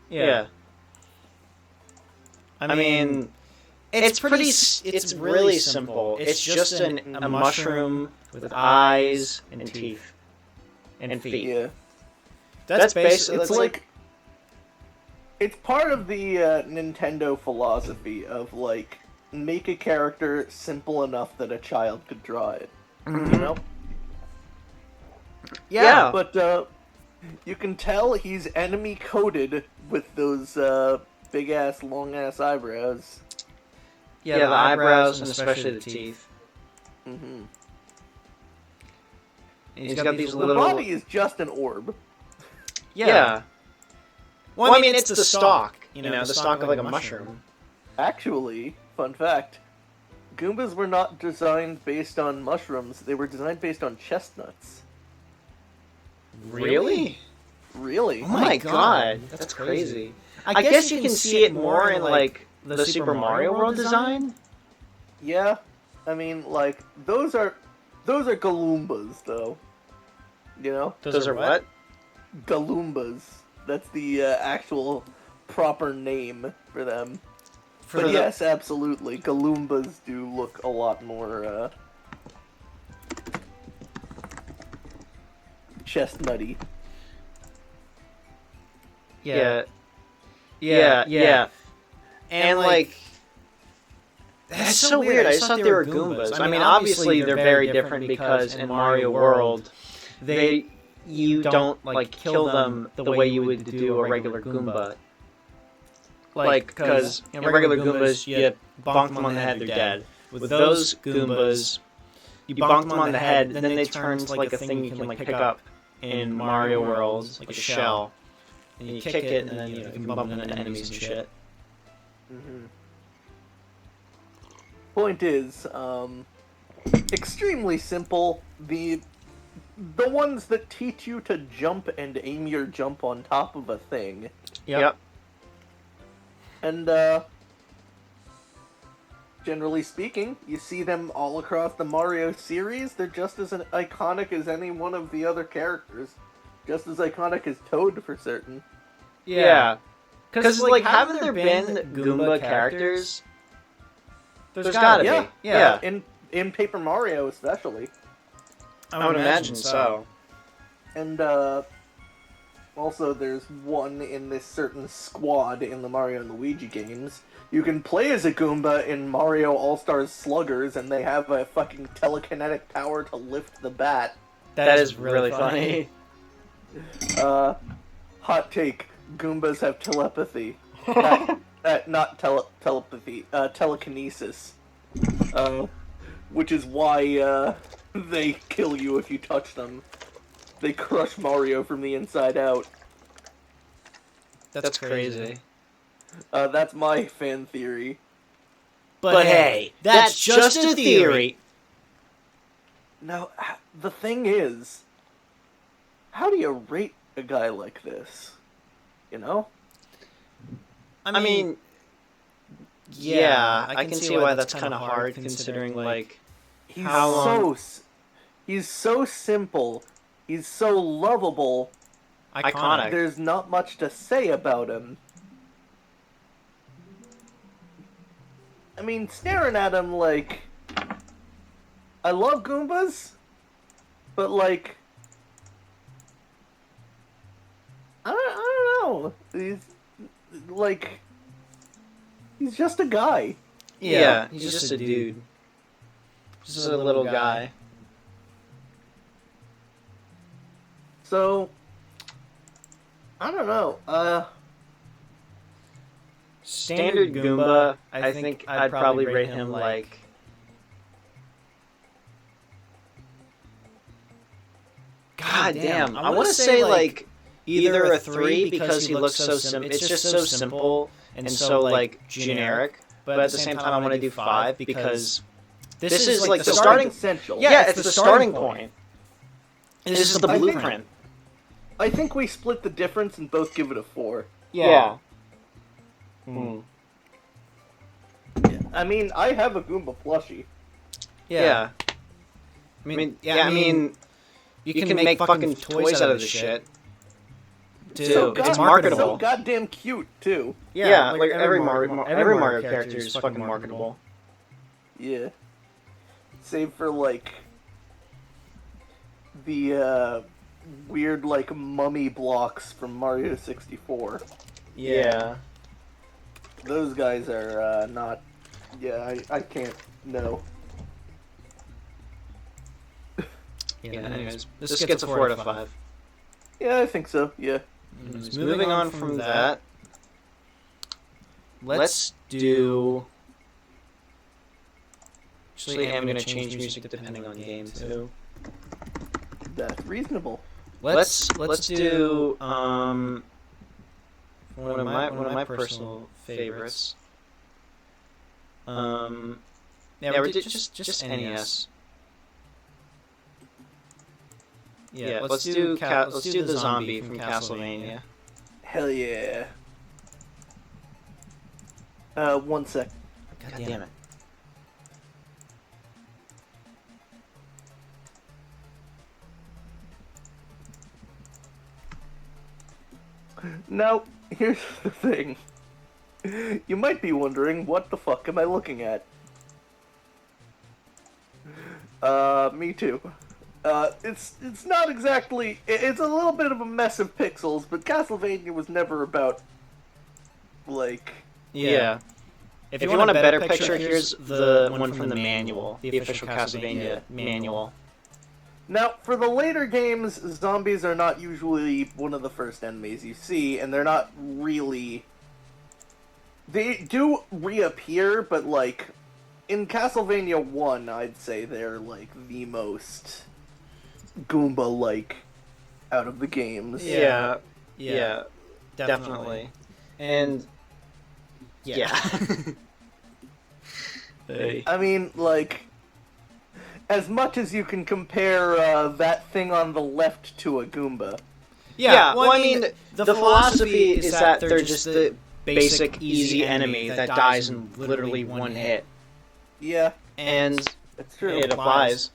Yeah. I mean, it's really simple. It's just a mushroom with eyes and teeth and feet. Yeah. That's basically... It's like... It's part of the Nintendo philosophy of, like, make a character simple enough that a child could draw it. Mm-hmm. You know? Yeah. But, you can tell he's enemy-coded with those, big-ass, long-ass eyebrows. Yeah, the eyebrows and especially the teeth. Mm-hmm. He's got these little... The body is just an orb. Yeah. Well, I mean, it's the stalk. You know, the stalk of, like, a mushroom. Actually, fun fact, Goombas were not designed based on mushrooms, they were designed based on chestnuts. Really? Really? Oh my god, that's crazy. I guess you can see it more in, like, the Super Mario World design? Yeah, I mean, like, those are Galoombas, though. You know? Those are what? Galoombas. That's the actual proper name for them. But yes, absolutely, Galoombas do look a lot more, chestnutty. Yeah. And, like... That's so weird. I just thought they were Goombas. I mean, obviously they're very different because in Mario World, you don't, like, kill them the way you would do a regular Goomba. Like, because in regular Goombas, you bonk them on the head, they're dead. With those Goombas, you bonk them on the head, then they turn to, like, a thing you can, like, pick up in Mario World, like a shell. And you kick it, and then you can bump into enemies and shit. Mm-hmm. Point is, extremely simple. The ones that teach you to jump and aim your jump on top of a thing. Yep. And, generally speaking, you see them all across the Mario series. They're just as iconic as any one of the other characters. Just as iconic as Toad, for certain. Yeah. Because, like, haven't there been Goomba characters? There's gotta be. Yeah. In Paper Mario, especially. I would imagine so. And, also there's one in this certain squad in the Mario and Luigi games. You can play as a Goomba in Mario All-Stars Sluggers, and they have a fucking telekinetic power to lift the bat. That is really funny. Hot take. Goombas have telepathy. Not telepathy. Telekinesis. Which is why, they kill you if you touch them. They crush Mario from the inside out. That's crazy. That's my fan theory. But hey, that's just a theory. Now, the thing is, how do you rate a guy like this? You know? I mean, yeah, I can see why that's kind of hard considering, like, he's so simple, he's so lovable, iconic. There's not much to say about him. I mean, staring at him, like, I love Goombas, but, like, I don't know. He's just a guy. Yeah, he's just a dude. Just a little guy. So, I don't know. Standard Goomba, I think I'd probably rate him, like... God damn, I want to say, like, either a 3 because he looks so simple. It's just so simple and so, like, generic. But at the same time, I want to do 5 because this is like the starting... Essential. Yeah, it's the starting point. And this is the blueprint. I think we split the difference and both give it a 4. Yeah. I mean, I have a Goomba plushie. Yeah. I mean, you can make fucking toys out of this shit. too. It's marketable. So goddamn cute too. Yeah, like every Mario character is fucking marketable. Yeah. Save for like the weird like mummy blocks from Mario 64. Yeah. Those guys are not. Yeah, I can't. No. Yeah. Anyways, this gets a 4 out of 5. Yeah, I think so. Yeah. Moving on from that, let's do. Actually, I'm gonna change music depending on game too. That's reasonable. Let's do one of my personal favorites. Yeah, we're just NES. Yeah, let's do the zombie from Castlevania. Hell yeah. 1 sec. God damn it. Now, here's the thing. You might be wondering, what the fuck am I looking at? Me too. It's not exactly... It's a little bit of a mess of pixels, but Castlevania was never about, like... Yeah. If you want a better picture, here's the one from the manual. The official Castlevania manual. Now, for the later games, zombies are not usually one of the first enemies you see, and they're not really... They do reappear, but, like, in Castlevania 1, I'd say they're, like, the most Goomba-like out of the games. Yeah, definitely. And, yeah. Hey. I mean, like... As much as you can compare that thing on the left to a Goomba. Yeah, well, I mean, the philosophy is that they're just the basic, easy enemy that dies in literally one hit. Yeah. And that's true. It applies.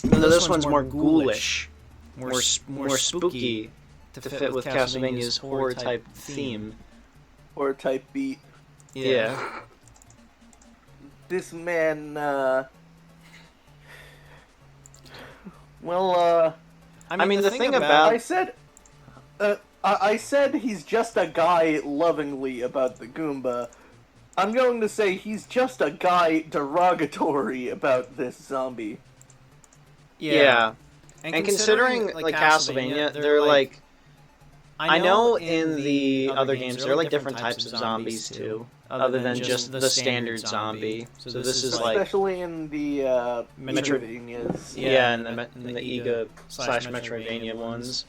Even though this one's more ghoulish, more spooky, to fit with Castlevania's horror-type theme. Horror-type beat. Yeah. This man, I mean, the thing about... I said he's just a guy lovingly about the Goomba. I'm going to say he's just a guy derogatory about this zombie. Yeah. And considering, like, Castlevania, they're, like... I know in the other games there are, like, different types of zombies, too. Other than just the standard zombie. So this is like... Especially in the Metroidvanias. Yeah, and the Ega/Metroidvania ones.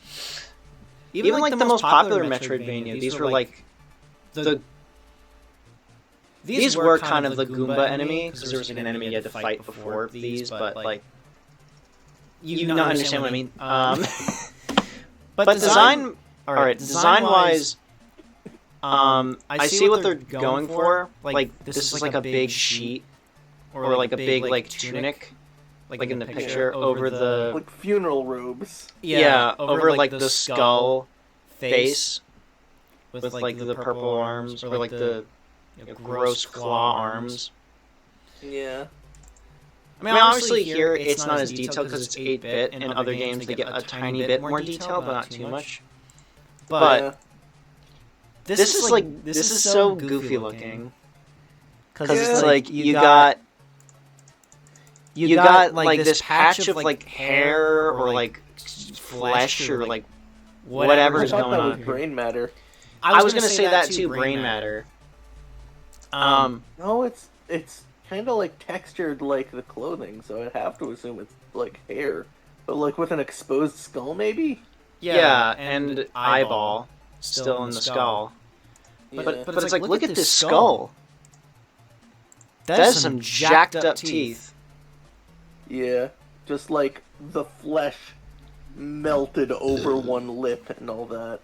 Even like the most popular Metroidvania, these were like... These were kind of the Goomba enemy, because there was like an enemy you had to fight before these, but like... You don't understand what I mean. But design... Alright, design-wise... I see what they're going for. Like, this is like a big sheet, or like a big, like, tunic, like in the picture, over the... Like funeral robes. Yeah, over like, the skull face, with like, the purple arms, or like, the gross claw arms. Yeah. I mean, obviously here, it's not as detailed because it's 8-bit, in other games they get a tiny bit more detail, but not too much. But... This is so goofy looking. Because it's like, you got like this patch of like hair or like flesh or like whatever's going on. I thought that was brain matter. I was gonna say that too, brain matter. No, it's kind of like textured like the clothing, so I'd have to assume it's like hair. But like with an exposed skull, maybe? Yeah, and eyeball still in the skull. Yeah. But it's like, look at this skull. That is some jacked up teeth. Yeah, just like the flesh melted over one lip and all that.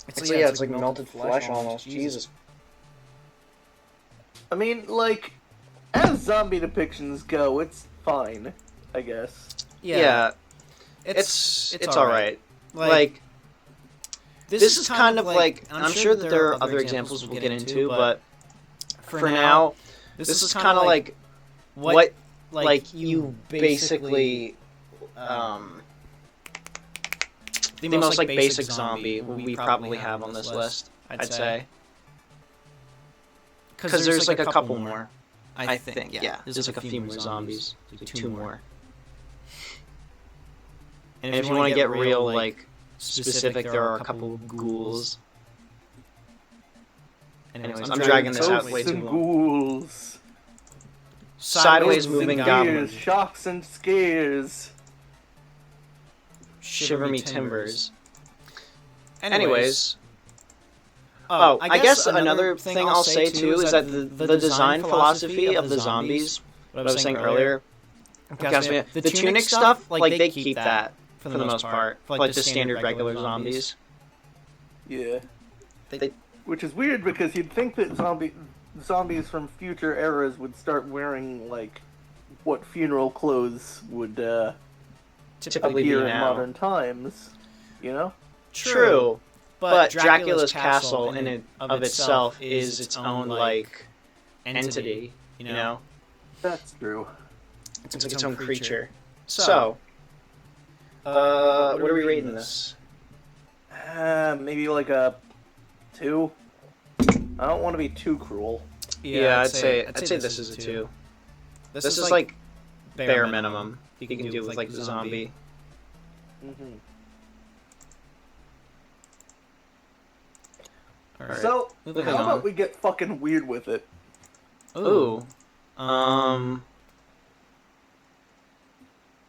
It's like melted flesh almost. Jesus. I mean, like, as zombie depictions go, it's fine, I guess. Yeah. it's all right. Like this is kind of like, and I'm sure that there are other examples we'll get into, but for now, this is kind of like what like you basically the most like basic zombie we probably have on this list, I'd say. Because there's like a couple more, I think. Yeah, there's like a few more zombies, like 2 more. And if you want to get real like specific, there are a couple of ghouls. Anyways, I'm dragging this out way too long. Ghouls. Sideways moving goblins. Shocks and scares. Shiver me timbers. Anyways. Oh, I guess another thing I'll say too is that the design philosophy of the zombies, what I was saying earlier, the tunic stuff, like they keep that for the most part, for like the standard regular zombies. Yeah. Which is weird because you'd think that zombies from future eras would start wearing like what funeral clothes would typically appear be in now. modern times, you know? True. But Dracula's castle in and of itself is its own like entity, you know? That's true. It's like its own creature. So, what are we rating this? Maybe like a 2. I don't want to be too cruel. Yeah, I'd say this is a 2. This is like bare minimum you can do with like the zombie. Mm-hmm. Right. So, Moving how on. about we get fucking weird with it? Ooh.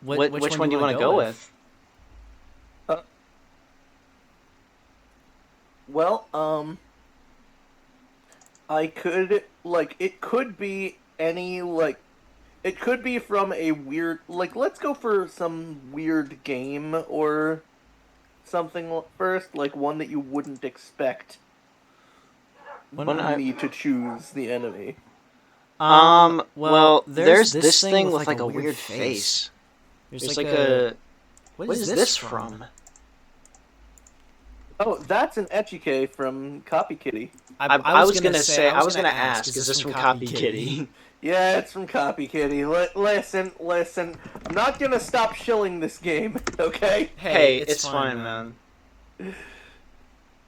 Which one do you want to go with? Well, I could, like, it could be any, like, it could be from a weird, like, let's go for some weird game or something first, like one that you wouldn't expect me to choose the enemy. Well, there's this thing with like a weird face. There's like a... What is this from? Oh, that's an Echike from Copy Kitty. I was gonna ask, is this from Copy Kitty? Yeah, it's from Copy Kitty. Listen, I'm not gonna stop shilling this game, okay? Hey, it's fine, man.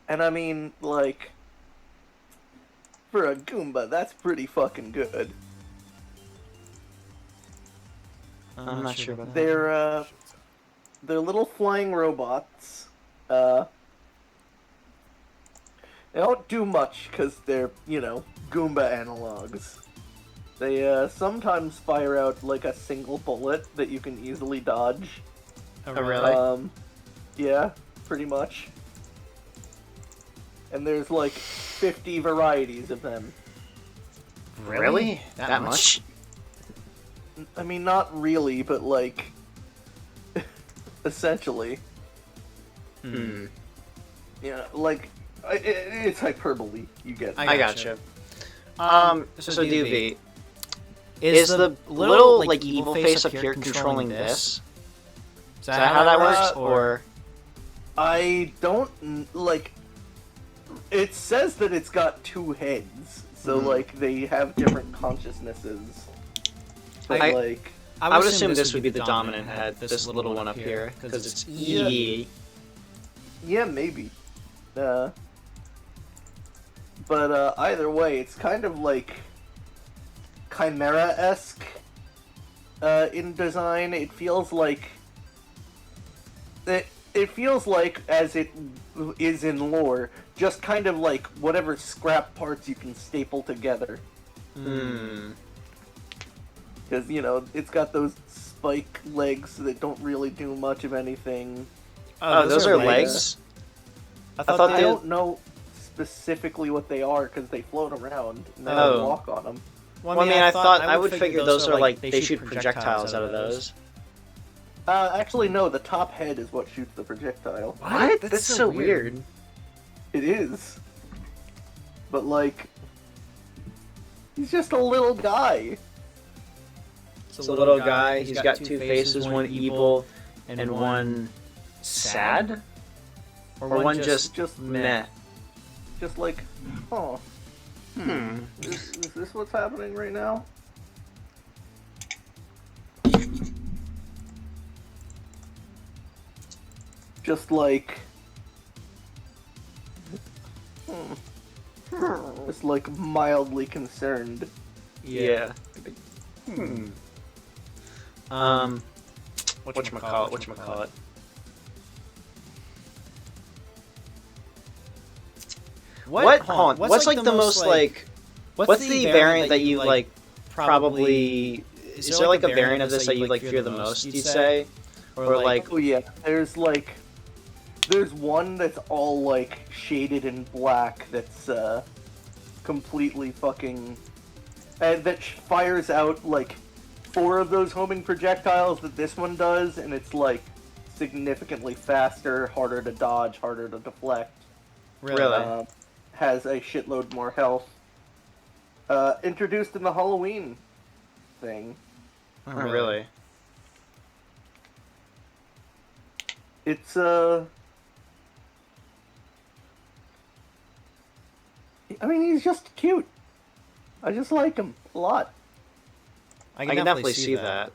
And I mean, like, for a Goomba, that's pretty fucking good. I'm not sure about that. They're little flying robots. They don't do much because they're, you know, Goomba analogs. They sometimes fire out like a single bullet that you can easily dodge. Oh, really? Yeah, pretty much. And there's like 50 varieties of them. Really? That much? I mean, not really, but like, essentially. Yeah, like, it's hyperbole, you get. I gotcha. So Duvi, is the little like evil face up here controlling this? Is that how that works, or? I don't, like, it says that it's got 2 heads, so like, they have different consciousnesses. But like... I would assume this would be the dominant head, this little one up here, because it's E. Yeah, maybe. But either way, it's kind of like Chimera-esque in design. It feels like it feels like, as it is in lore, just kind of like whatever scrap parts you can staple together. Because, you know, it's got those spike legs that don't really do much of anything. Oh, those are legs? I thought I don't know specifically what they are because they float around and then I walk on them. Well, I mean, I would figure those are like, they shoot projectiles out of those. Actually, no, the top head is what shoots the projectile. What? That's so weird. It is. But, like, he's just a little guy. It's a little guy, he's got 2 faces, one evil, and one sad? Or one just meh? Just like, oh, is this what's happening right now? Just like, just like mildly concerned. Yeah. Whatchamacallit? What's like the most like? What's the variant that you like? Probably. Is there like a variant of this that you like fear the most? You'd say, or like? Oh yeah, there's one that's all like shaded in black. That's completely fucking, and that fires out like 4 of those homing projectiles that this one does, and it's like significantly faster, harder to dodge, harder to deflect. Really? Has a shitload more health. Introduced in the Halloween thing. Oh, really? It's I mean, he's just cute. I just like him a lot. I can definitely see that.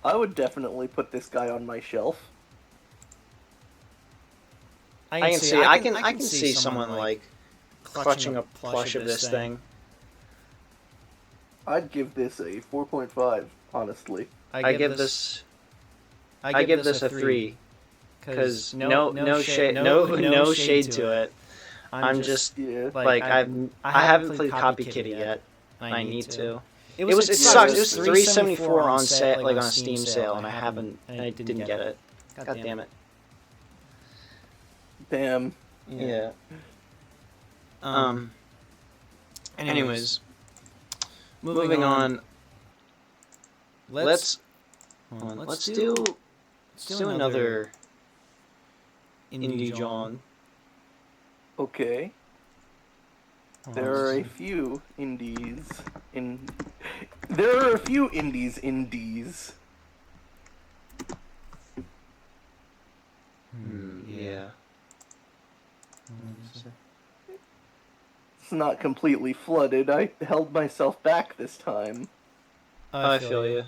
I would definitely put this guy on my shelf. I can see someone like clutching a plush of this thing. I'd give this a 4.5, honestly. I give this a 3 because no shade to it. I'm just like I haven't played Copy Kitty yet. I need to. It sucks. It was $3.74 on set, like on a Steam sale, and I didn't get it. God damn it. Damn. Yeah. Anyways, moving on. Let's do another Indie John. Okay. There are a few indies. Yeah. It's not completely flooded. I held myself back this time. I feel you.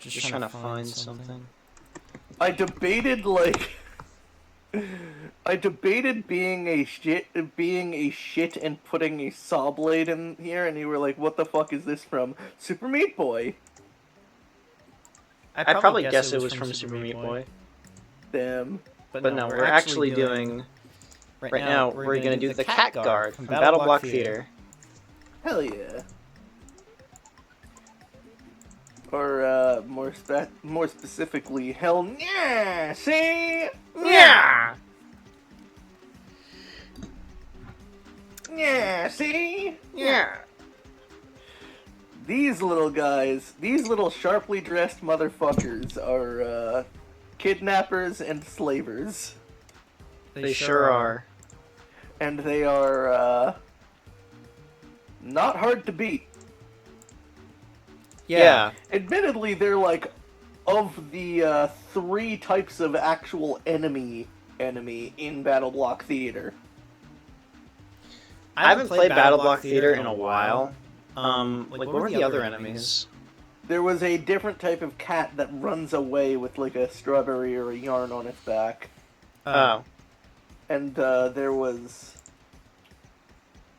Just trying to find something. I debated being a shit and putting a saw blade in here, and you were like, "What the fuck is this from? Super Meat Boy?" I'd probably guess it was from Super Meat Boy. Damn. But no, we're actually doing. Right now, we're gonna do the Cat Guard from Battle Block Theater. Hell yeah. Or more specifically, hell yeah! See? Yeah. Yeah, see? Yeah. These little guys, these little sharply dressed motherfuckers are kidnappers and slavers. They sure are. And they are not hard to beat. Yeah. Admittedly, they're like, of the 3 types of actual enemy in Battle Block Theater. I haven't played Battle Block Theater in a while. What were the other enemies? There was a different type of cat that runs away with like a strawberry or a yarn on its back. Oh. And there was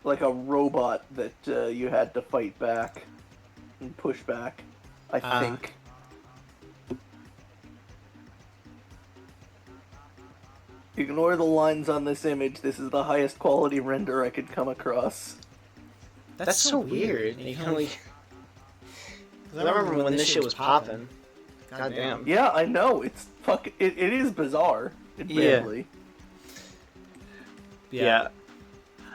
like a robot that you had to fight back and push back, I think. Ignore the lines on this image. This is the highest quality render I could come across. That's so weird. I remember when this shit was popping. God damn. Yeah, I know. It's it is bizarre. Admittedly. Yeah.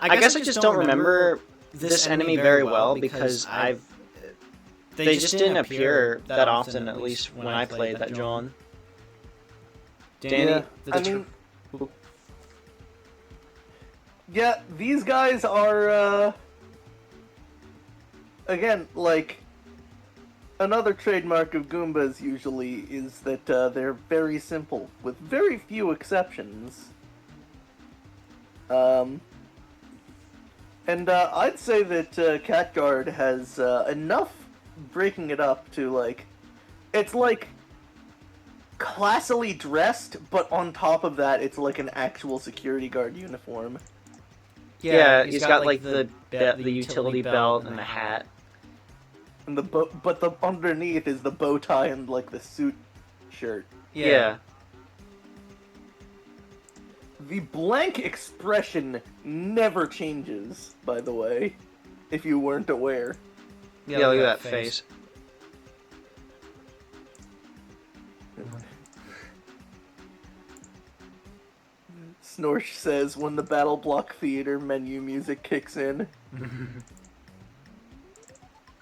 I guess I just don't remember this enemy very well because they just didn't appear that often, at least when I played that John. Danny, yeah, these guys are again, like, Another trademark of Goombas usually is that they're very simple, with very few exceptions. And I'd say that Catguard has enough breaking it up to, like, it's like classily dressed, but on top of that, it's like an actual security guard uniform. Yeah, he's got like the utility belt and the hat. And but the underneath is the bow tie and like the suit shirt. Yeah. The blank expression never changes, by the way, if you weren't aware. Yeah, look at that face. Snorch says when the Battle Block Theater menu music kicks in.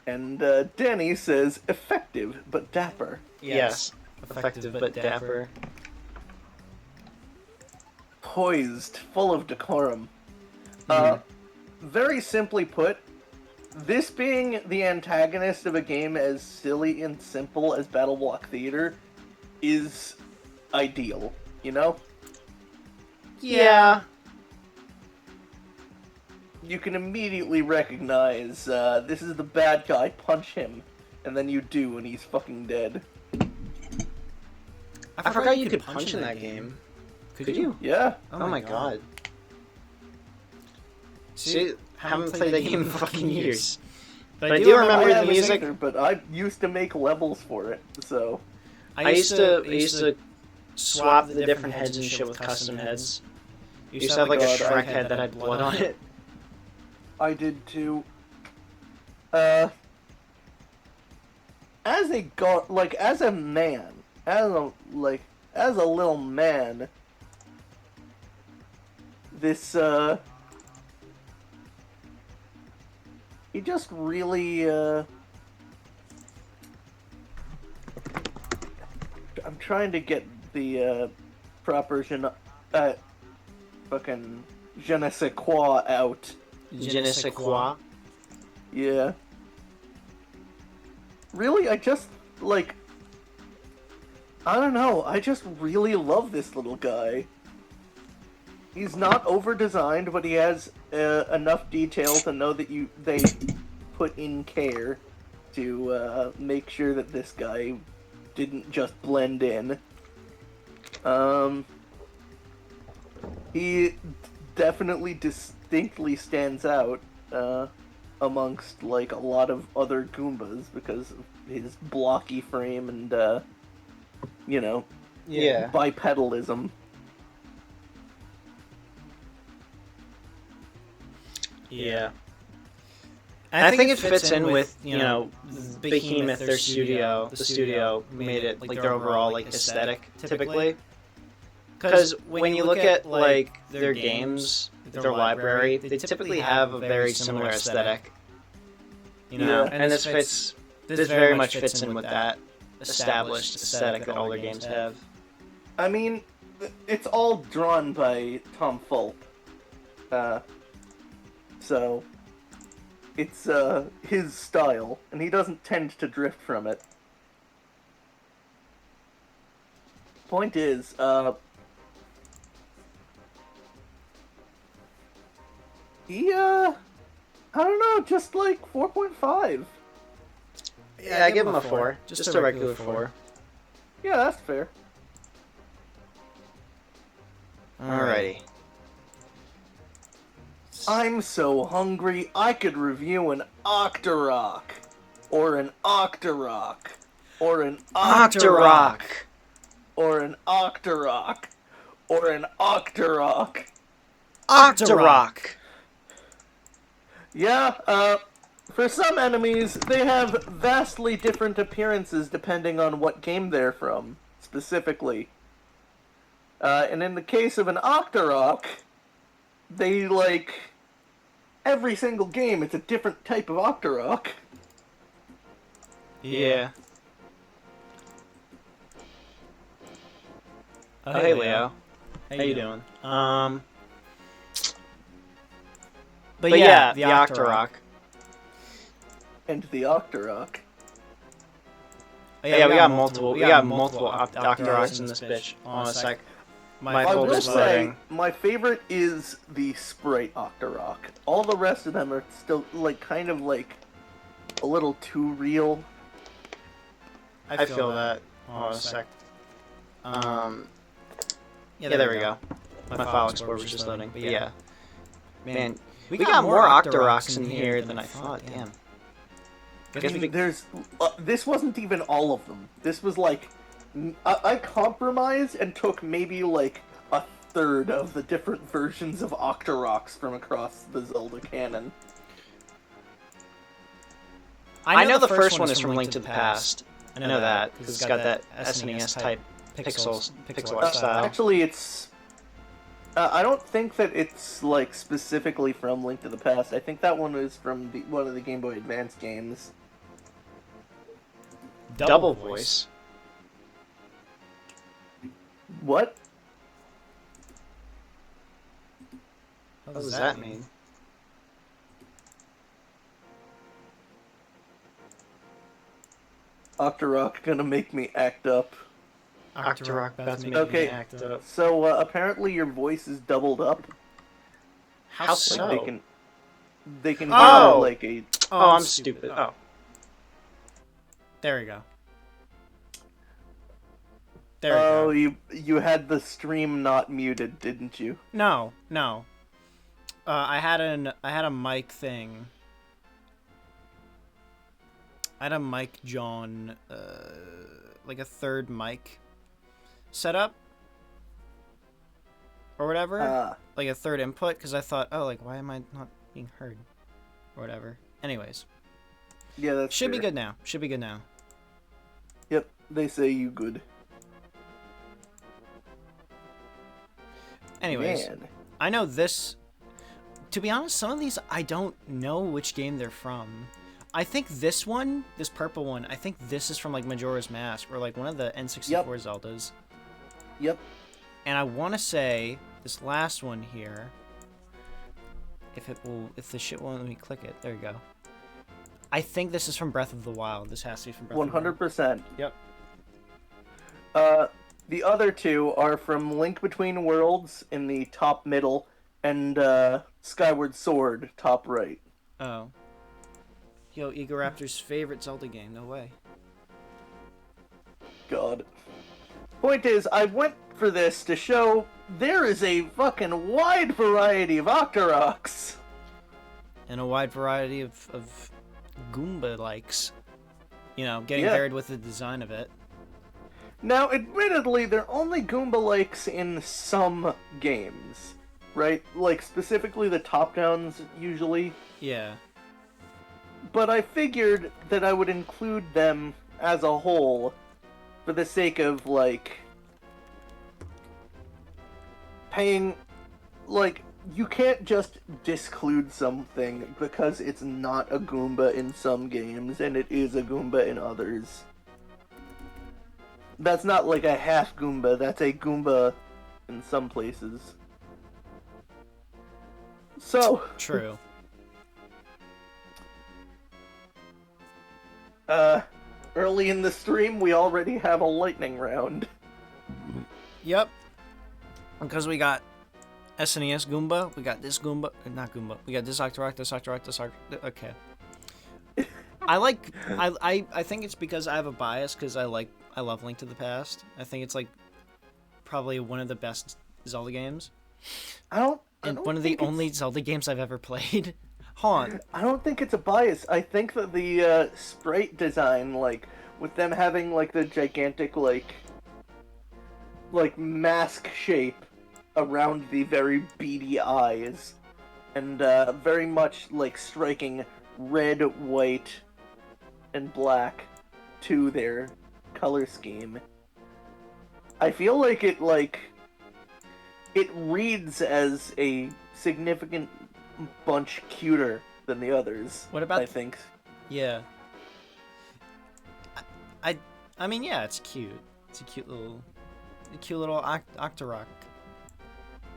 And Danny says effective but dapper. Yes. Effective but dapper. Poised, full of decorum. Very simply put, this being the antagonist of a game as silly and simple as Battle Block Theater is ideal, you know? Yeah. You can immediately recognize, this is the bad guy, punch him. And then you do, and he's fucking dead. I forgot you could punch in that game. Could you? Yeah. Oh my god. See, haven't played that game in fucking years. But I do remember the music. Either, but I used to make levels for it, so... I used to swap the different heads and shit with custom heads. You used to have like a Shrek head that had blood on it. I did too. As a as a man, as a little man, this he just really I'm trying to get the proper fucking je ne sais quoi out. Je ne sais quoi? Yeah. Really, I just, like... I don't know, I just really love this little guy. He's not over-designed, but he has enough detail to know that they put in care to make sure that this guy didn't just blend in. He definitely distinctly stands out amongst like a lot of other Goombas because of his blocky frame and bipedalism. Yeah. And I think it fits in with, you know, Behemoth, the studio made it like their overall like aesthetic typically. Because when you look at like their games, their library, they typically have a very similar aesthetic. You know, and this very much fits in with that established aesthetic that all their games have. I mean, it's all drawn by Tom Fulp. So it's his style, and he doesn't tend to drift from it. Point is, he, I don't know, just like 4.5. Yeah, I give him a 4. Just a regular 4. Yeah, that's fair. Alrighty. I'm so hungry, I could review an Octorok. Or an Octorok. Or an Octorok. Or an Octorok. Or an Octorok. Octorok. Yeah, for some enemies, they have vastly different appearances depending on what game they're from, specifically. And in the case of an Octorok, they, like, every single game, it's a different type of Octorok. Yeah. Oh, hey, Leo. How you doing? But yeah, the Octorok. And the Octorok. Yeah, we got multiple. We got multiple Octoroks in this bitch. Hold on a sec. My I will folder's say, loading. my favorite is the Sprite Octorok. All the rest of them are still, like, kind of, like, a little too real. I feel that. Hold on a sec. Yeah, there we go. My file explorer was just loading. But yeah. Man, we got more Octoroks in here than I thought. Damn. I mean, there's... this wasn't even all of them. This was, like... I compromised and took maybe, like, a third of the different versions of Octoroks from across the Zelda canon. I know the first one is from Link to the Past. I know that, because it's got that SNES type pixel art style. Actually, it's... I don't think that it's, like, specifically from Link to the Past. I think that one is from one of the Game Boy Advance games. Double voice. What? What does that mean? Octorok gonna make me act up. Octorok about to make Okay, me act up. So apparently your voice is doubled up. How so? They can Oh! do like a... Oh, I'm stupid. Oh. There we go. There we go. Oh, you had the stream not muted, didn't you? No. I had a mic thing. I had a mic John, like a third mic set up or whatever, like a third input, because I thought, oh, like, why am I not being heard or whatever. Anyways, yeah, that should be good now. Should be good now. Yep, they say you good. Anyways, Man. I know this. To be honest, some of these I don't know which game they're from. I think this one, this purple one, I think this is from like Majora's Mask or like one of the N64 Zeldas. Yep. And I want to say this last one here, if the shit won't let me click it, there you go. I think this is from Breath of the Wild. This has to be from Breath of the Wild. 100%. Yep. The other two are from Link Between Worlds in the top middle and Skyward Sword top right. Oh. Yo, Egoraptor's favorite Zelda game. No way. God. Point is, I went for this to show there is a fucking wide variety of Octoroks. And a wide variety of Goomba likes. You know, getting varied with the design of it. Now, admittedly, they're only Goomba-likes in some games, right? Like, specifically the top-downs, usually. Yeah. But I figured that I would include them as a whole for the sake of, like, paying... Like, you can't just disclude something because it's not a Goomba in some games and it is a Goomba in others. That's not like a half Goomba, that's a Goomba in some places. So... True. Early in the stream, we already have a lightning round. Yep. Because we got SNES Goomba, we got this Goomba, not Goomba, we got this Octorok, this Octorok, this Octorok, okay. I think it's because I have a bias, because I love Link to the Past. I think it's, like, probably one of the best Zelda games. And one of the only Zelda games I've ever played. Hold on. I don't think it's a bias. I think that the sprite design, like, with them having, like, the gigantic, like mask shape around the very beady eyes, and very much, like, striking red, white, and black to their color scheme. I feel like it reads as a significant bunch cuter than the others. What about... I think. Yeah. I mean, yeah, it's cute. It's a cute little Octorok.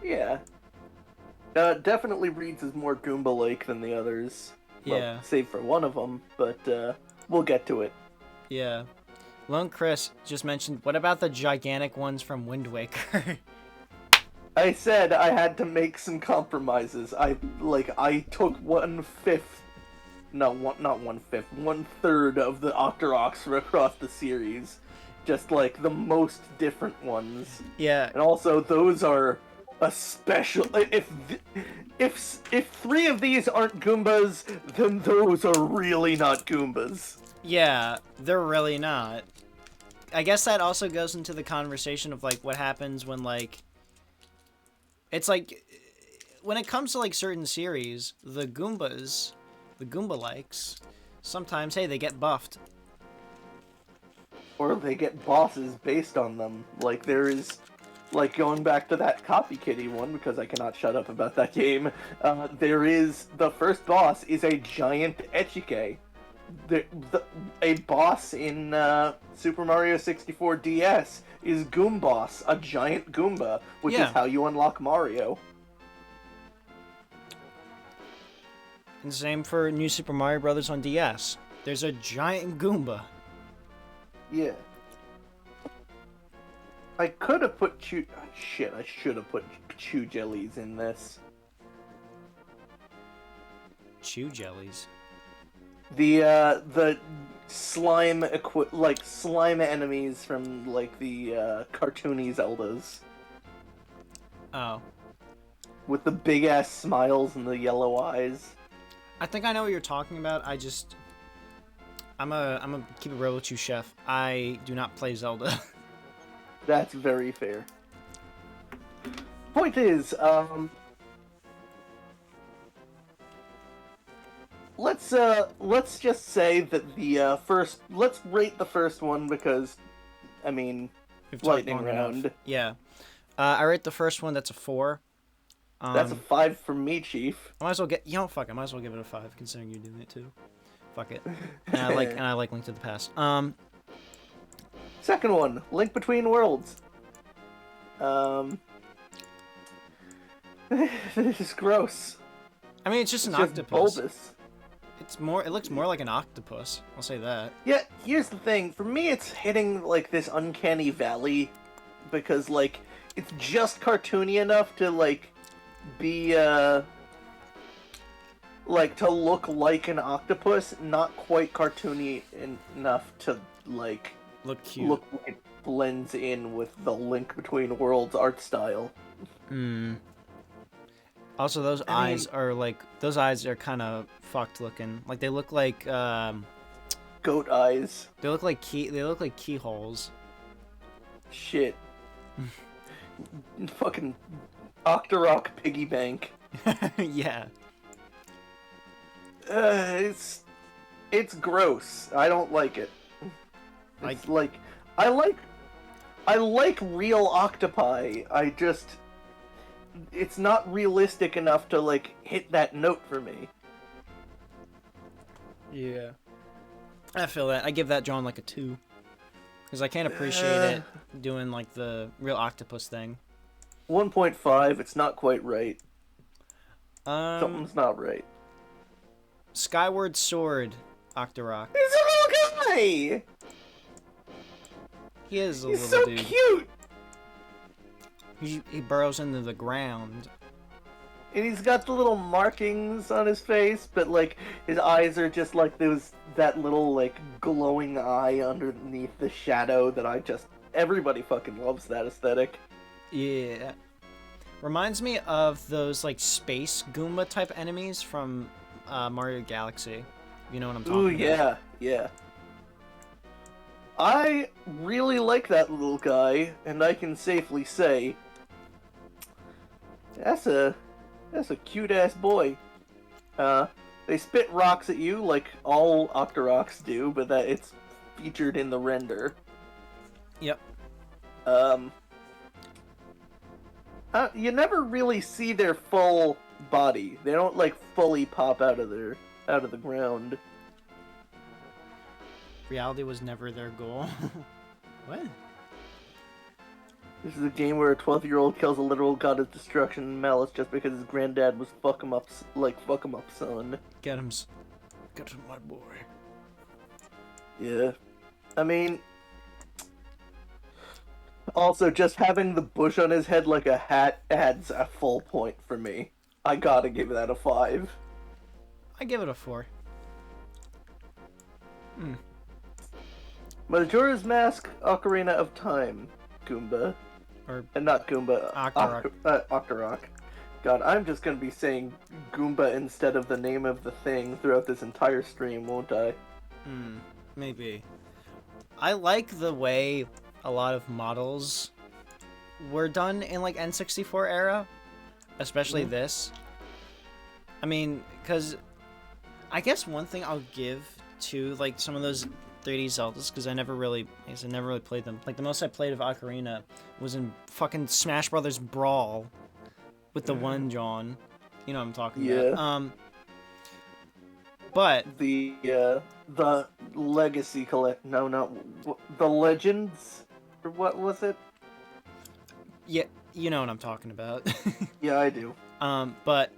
Yeah. Definitely reads as more Goomba-like than the others. Well, Yeah. save for one of them, but we'll get to it. Yeah. Lone Chris just mentioned, what about the gigantic ones from Wind Waker? I said I had to make some compromises. I took 1/5, no, not 1/5, 1/3 of the Octoroks across the series, just like the most different ones. Yeah. And also, those are a special. If 3 of these aren't Goombas, then those are really not Goombas. Yeah, they're really not. I guess that also goes into the conversation of like what happens when like it's like when it comes to like certain series, the Goombas, the Goomba likes, sometimes hey, they get buffed. Or they get bosses based on them. Like there is, like going back to that Copy Kitty one, because I cannot shut up about that game. There is the first boss is a giant Echike. A boss in Super Mario 64 DS is Goombas, a giant Goomba, which is how you unlock Mario. And same for New Super Mario Bros. On DS. There's a giant Goomba. Yeah. I could have put shit, I should have put Chew Jellies in this. Chew Jellies? The slime slime enemies from like the cartoony Zeldas. Oh. With the big ass smiles and the yellow eyes. I think I know what you're talking about. I'm a keep it real with you, Chef. I do not play Zelda. That's very fair. Point is, let's just say that the let's rate the first one because, I mean, lightning round. Enough. Yeah. I rate the first one. That's a 4. That's a 5 from me, Chief. I might as well fuck. I might as well give it a 5, considering you're doing it too. Fuck it. And I like Link to the Past. Second one, Link Between Worlds. It's gross. I mean, it's just an octopus. Bulbous. It looks more like an octopus. I'll say that. Yeah, here's the thing. For me, it's hitting like this uncanny valley because like it's just cartoony enough to like be like to look like an octopus, not quite cartoony enough to like look cute. Look like it blends in with the Link Between Worlds art style. Also, those eyes are kind of fucked looking. Like they look like goat eyes. They look like keyholes. Shit. Fucking Octorok piggy bank. Yeah. It's gross. I don't like it. It's like I like real octopi. It's not realistic enough to like hit that note for me. Yeah. I feel that. I give that drawing like a 2. Because I can't appreciate it doing like the real octopus thing. 1.5, it's not quite right. Something's not right. Skyward Sword, Octorok. He's a little guy! He is a He's little so dude. Cute! He burrows into the ground. And he's got the little markings on his face, but like his eyes are just like that little like glowing eye underneath the shadow that everybody fucking loves that aesthetic. Yeah. Reminds me of those like space Goomba type enemies from Mario Galaxy. You know what I'm talking about? Ooh, yeah. I really like that little guy, and I can safely say that's a cute ass boy. They spit rocks at you like all Octoroks do, but that it's featured in the render. Yep. You never really see their full body. They don't like fully pop out of the ground. Reality was never their goal. What? This is a game where a 12-year-old kills a literal god of destruction and malice just because his granddad was fuck him up, son. Get him, my boy. Yeah. I mean, Also, just having the bush on his head like a hat adds a full point for me. I gotta give that a 5. I give it a 4. Majora's Mask Ocarina of Time, Goomba. Or Not Goomba, Octorok. Octorok. God, I'm just gonna be saying Goomba instead of the name of the thing throughout this entire stream, won't I? Maybe. I like the way a lot of models were done in like N64 era, especially this. I mean, because I guess one thing I'll give to like some of those 3D Zeldas, because I never really played them. Like the most I played of Ocarina was in fucking Smash Brothers Brawl with the one John. You know what I'm talking about. But the Legacy the Legends, or what was it? yeah, you know what I'm talking about. Yeah, I do. But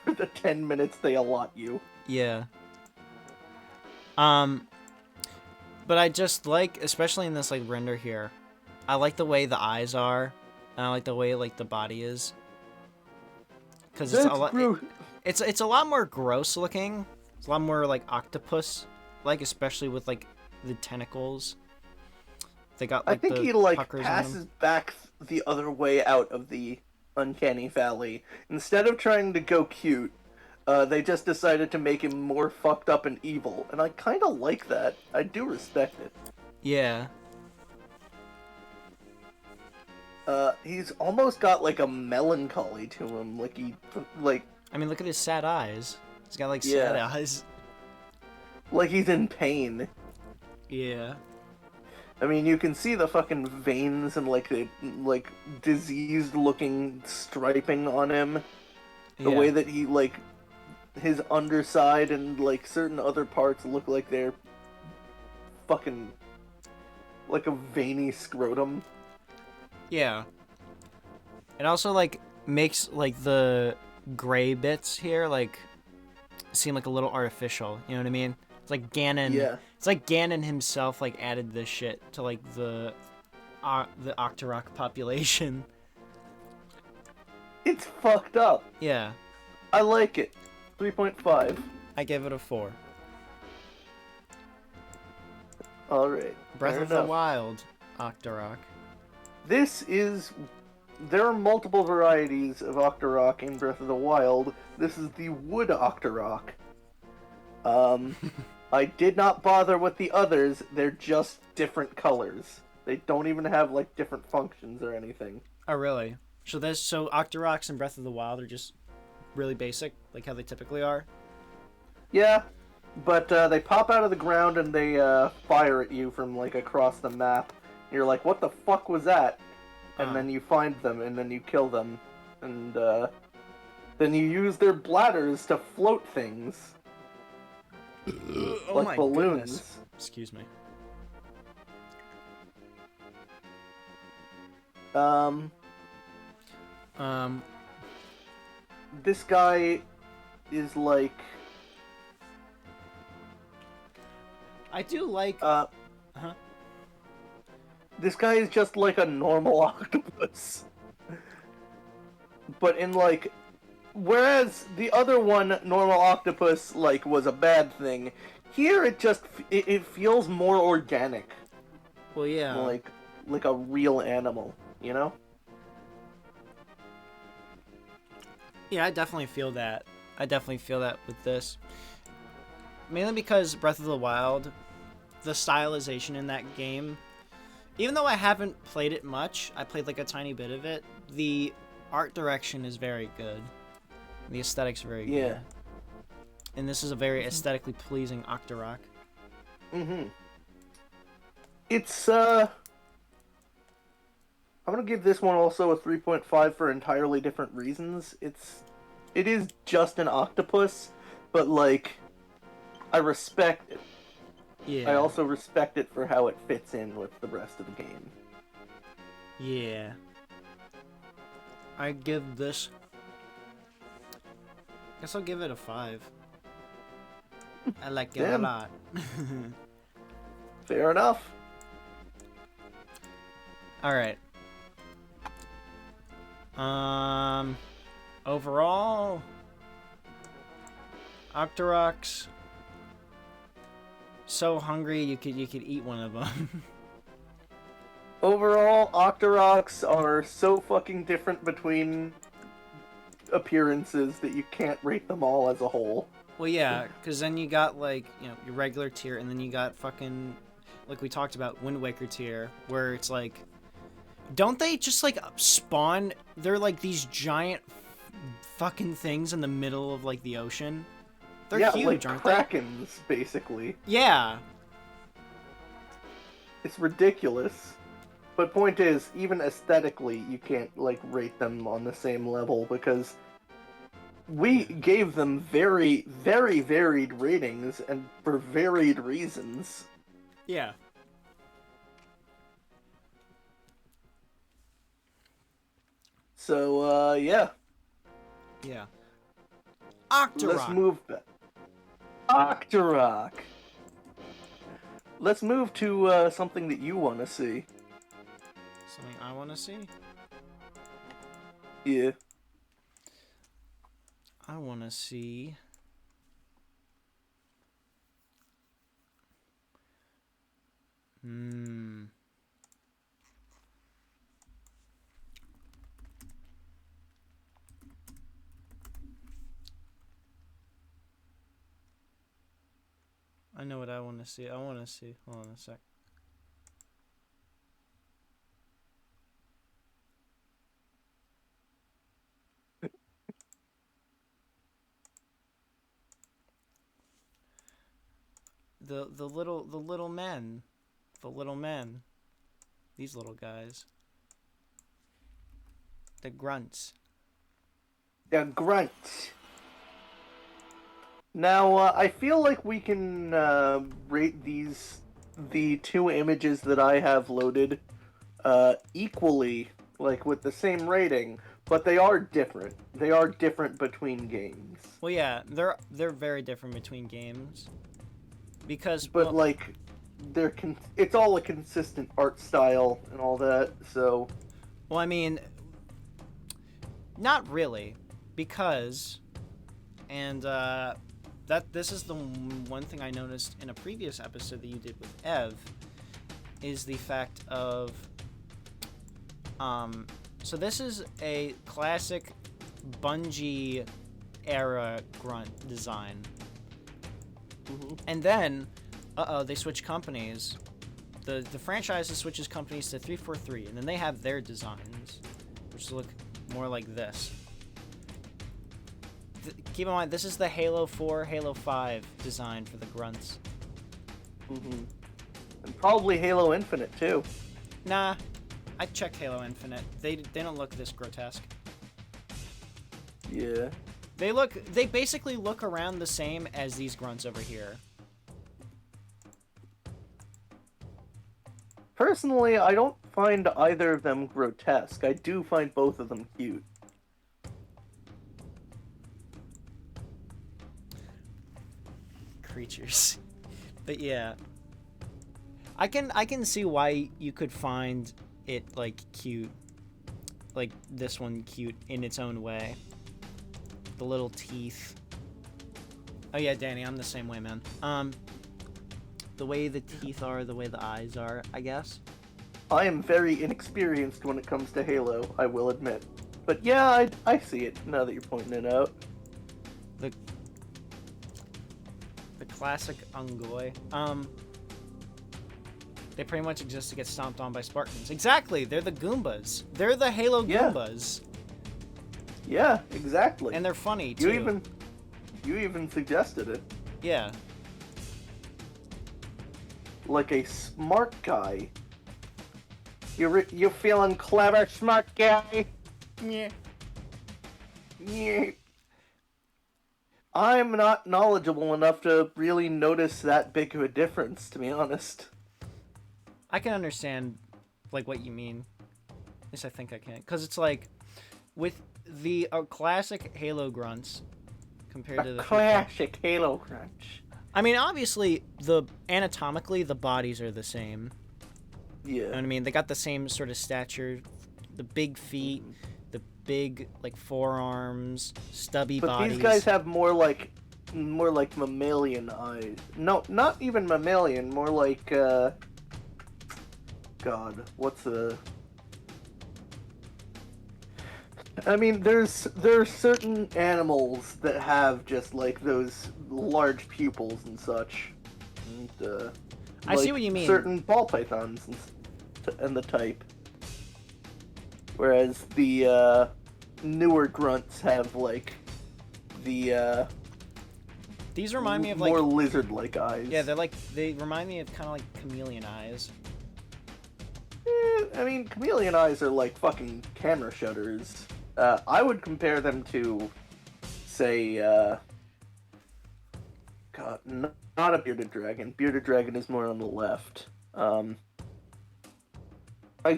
For the 10 minutes they allot you. yeah. But I just like, especially in this like render here, I like the way the eyes are, and I like the way like the body is. Because it's a lot. It's a lot more gross looking. It's a lot more like octopus, like especially with like the tentacles. They got like I think the he like puckers on passes them. back the other way out of the uncanny valley. Instead of trying to go cute, they just decided to make him more fucked up and evil, and I kind of like that. I do respect it. Yeah. He's almost got like a melancholy to him, like I mean, look at his sad eyes. He's got like sad Yeah. eyes. like he's in pain. Yeah. I mean, you can see the fucking veins and like the diseased-looking striping on him. The way that he like his underside and like certain other parts look like they're fucking like a veiny scrotum. Yeah. It also like makes like the gray bits here like seem like a little artificial. You know what I mean? It's like Ganon. Yeah. It's like Ganon himself like added this shit to like the Octorok population. It's fucked up. Yeah. I like it. 3.5. I give it a 4. Alright. Breath fair of enough. the Wild, Octorok. There are multiple varieties of Octorok in Breath of the Wild. This is the Wood Octorok. I did not bother with the others. They're just different colors. They don't even have like different functions or anything. Oh really? So Octoroks in Breath of the Wild are just really basic, like how they typically are. Yeah, but they pop out of the ground and they fire at you from like across the map. You're like, what the fuck was that? And then you find them and then you kill them. And then you use their bladders to float things. Oh like my balloons. goodness. Excuse me. This guy is like... I do like... This guy is just like a normal octopus. But in like... Whereas the other one, normal octopus, like, was a bad thing, here it feels more organic. Well, yeah. Like a real animal, you know? Yeah, I definitely feel that. I definitely feel that with this. Mainly because Breath of the Wild, the stylization in that game, even though I haven't played it much, I played like a tiny bit of it, the art direction is very good. The aesthetic's very good. Yeah. And this is a very aesthetically pleasing Octorok. Mm-hmm. It's, I'm gonna give this one also a 3.5 for entirely different reasons. It is just an octopus, but, like, I respect it. Yeah. I also respect it for how it fits in with the rest of the game. Yeah. I give this... guess I'll give it a 5. I like it a lot. Fair enough. All right. Overall, Octoroks. So hungry you could eat one of them. Overall, Octoroks are so fucking different between appearances that you can't rate them all as a whole. Well, yeah, because then you got, like, you know, your regular tier, and then you got fucking, like we talked about, Wind Waker tier, where it's like, don't they just, like, spawn, they're, like, these giant fucking things in the middle of, like, the ocean? They're huge, like aren't they? Krakens, basically. Yeah. It's ridiculous. But point is, even aesthetically, you can't, like, rate them on the same level, because we gave them very, very varied ratings, and for varied reasons. Yeah. So, yeah. Yeah. Octorok! Let's move back. Octorok! Let's move to, something that you want to see. Something I want to see? Yeah. I want to see... I know what I want to see. Hold on a sec. The little men. These little guys. The grunts. The grunts. Now, I feel like we can rate the two images that I have loaded equally, like with the same rating, but they are different. They are different between games. Well, yeah, they're very different between games. Because, but well, like, it's all a consistent art style and all that. So, well, I mean, not really, because, and this is the one thing I noticed in a previous episode that you did with Ev, is the fact of, so this is a classic Bungie era grunt design. mm-hmm. And then, they switch companies. The franchise switches companies to 343, and then they have their designs, which look more like this. Keep in mind, this is the Halo 4, Halo 5 design for the grunts. Mm-hmm. And probably Halo Infinite, too. Nah, I checked Halo Infinite. They don't look this grotesque. Yeah. They basically look around the same as these grunts over here. Personally, I don't find either of them grotesque. I do find both of them cute. Creatures. But yeah. I can see why you could find it, like, cute. Like, this one cute in its own way. The little teeth. Oh yeah, Danny, I'm the same way, man. The way the teeth are, the way the eyes are, I guess. I am very inexperienced when it comes to Halo, I will admit. But yeah, I see it now that you're pointing it out. The classic Ungoy. They pretty much exist to get stomped on by Spartans. Exactly, they're the Goombas. They're the Halo Goombas. Yeah, exactly. And they're funny too. You even suggested it. Yeah. Like a smart guy. You feeling clever, smart guy? Yeah. Yeah. I'm not knowledgeable enough to really notice that big of a difference, to be honest. I can understand, like, what you mean. At least I think I can. Because it's like, with the classic Halo grunts compared to the classic Halo grunts. I mean, obviously, anatomically, the bodies are the same. Yeah. You know what I mean? They got the same sort of stature, the big feet, the big like forearms, stubby bodies. But these guys have more like mammalian eyes. No, not even mammalian. More like God, what's the? I mean, there are certain animals that have just like those large pupils and such. And, I see what you mean. Certain ball pythons and the type. Whereas the newer grunts have like the these remind me of like more lizard-like eyes. Yeah, they remind me of kind of like chameleon eyes. I mean, chameleon eyes are like fucking camera shutters. I would compare them to, say, God, not a bearded dragon. Bearded dragon is more on the left. I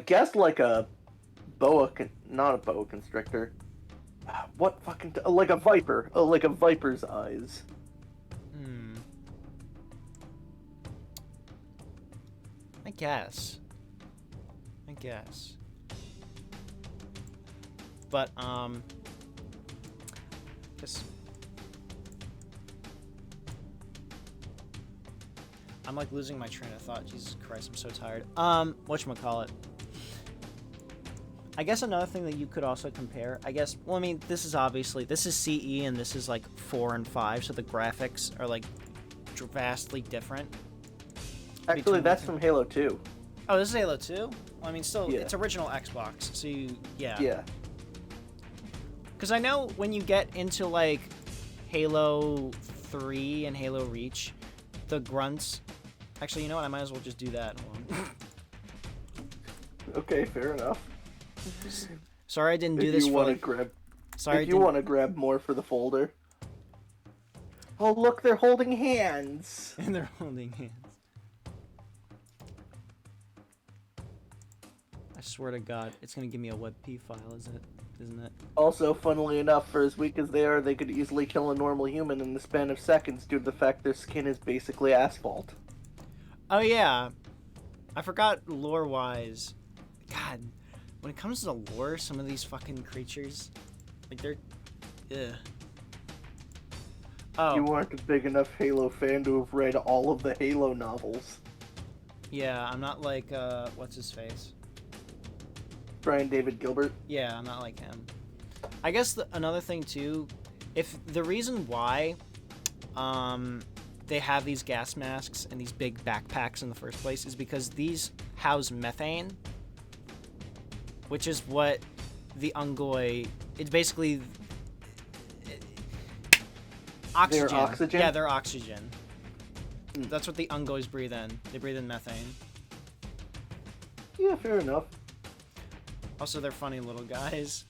guess like a not a boa constrictor. What fucking like a viper? Like a viper's eyes. I guess. But just I'm like losing my train of thought. Jesus Christ, I'm so tired. Whatchamacallit? I guess another thing that you could also compare, well, I mean, this is CE and this is like 4 and 5, so the graphics are like vastly different. Actually, that's from Halo 2. Oh, this is Halo 2? Well, I mean, still, yeah. It's original Xbox, so yeah. Yeah. Because I know when you get into like Halo 3 and Halo Reach, the grunts. Actually, you know what? I might as well just do that. Okay, fair enough. Sorry I didn't do this for If you want to grab more for the folder. Oh, look, they're holding hands. And they're holding hands. I swear to God, it's going to give me a WebP file, isn't it? Also, funnily enough, for as weak as they are, they could easily kill a normal human in the span of seconds due to the fact their skin is basically asphalt. Oh, yeah. I forgot lore-wise. God, when it comes to the lore, some of these fucking creatures, like, they're... Ugh. Oh. You weren't a big enough Halo fan to have read all of the Halo novels. Yeah, I'm not like, what's his face? Brian David Gilbert? Yeah, I'm not like him. I guess another thing, too, if the reason why, they have these gas masks and these big backpacks in the first place is because these house methane, which is what the Ungoi... It's basically... Oxygen. Their oxygen? Yeah, they're oxygen. That's what the Ungois breathe in. They breathe in methane. Yeah, fair enough. Also, they're funny little guys.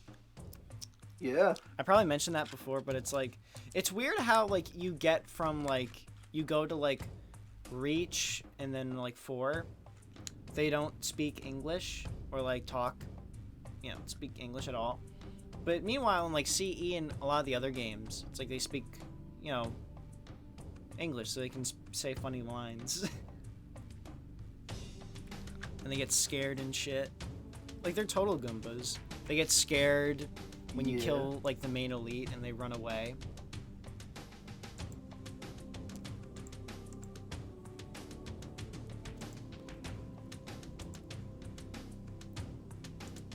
Yeah. I probably mentioned that before, but it's like... It's weird how, like, you get from, like... You go to, like, Reach and then, like, 4. They don't speak English or, like, talk... speak English at all. But meanwhile, in, like, CE and a lot of the other games, it's like they speak... English, so they can say funny lines. And they get scared and shit. Like, they're total Goombas. They get scared when you kill, like, the main elite and they run away.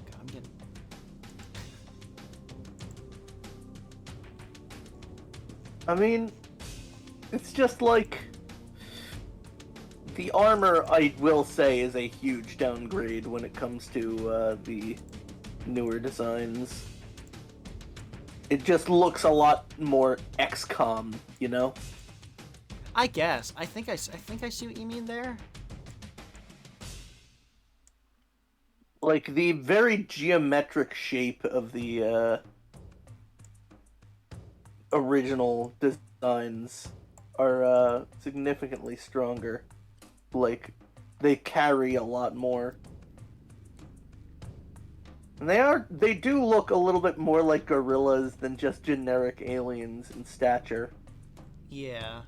God, I'm getting... I mean... It's just like... The armor, I will say, is a huge downgrade when it comes to the newer designs. It just looks a lot more XCOM, you know? I guess. I think I see what you mean there. Like, the very geometric shape of the original designs are significantly stronger. Like, they carry a lot more. And they do look a little bit more like gorillas than just generic aliens in stature. Yeah.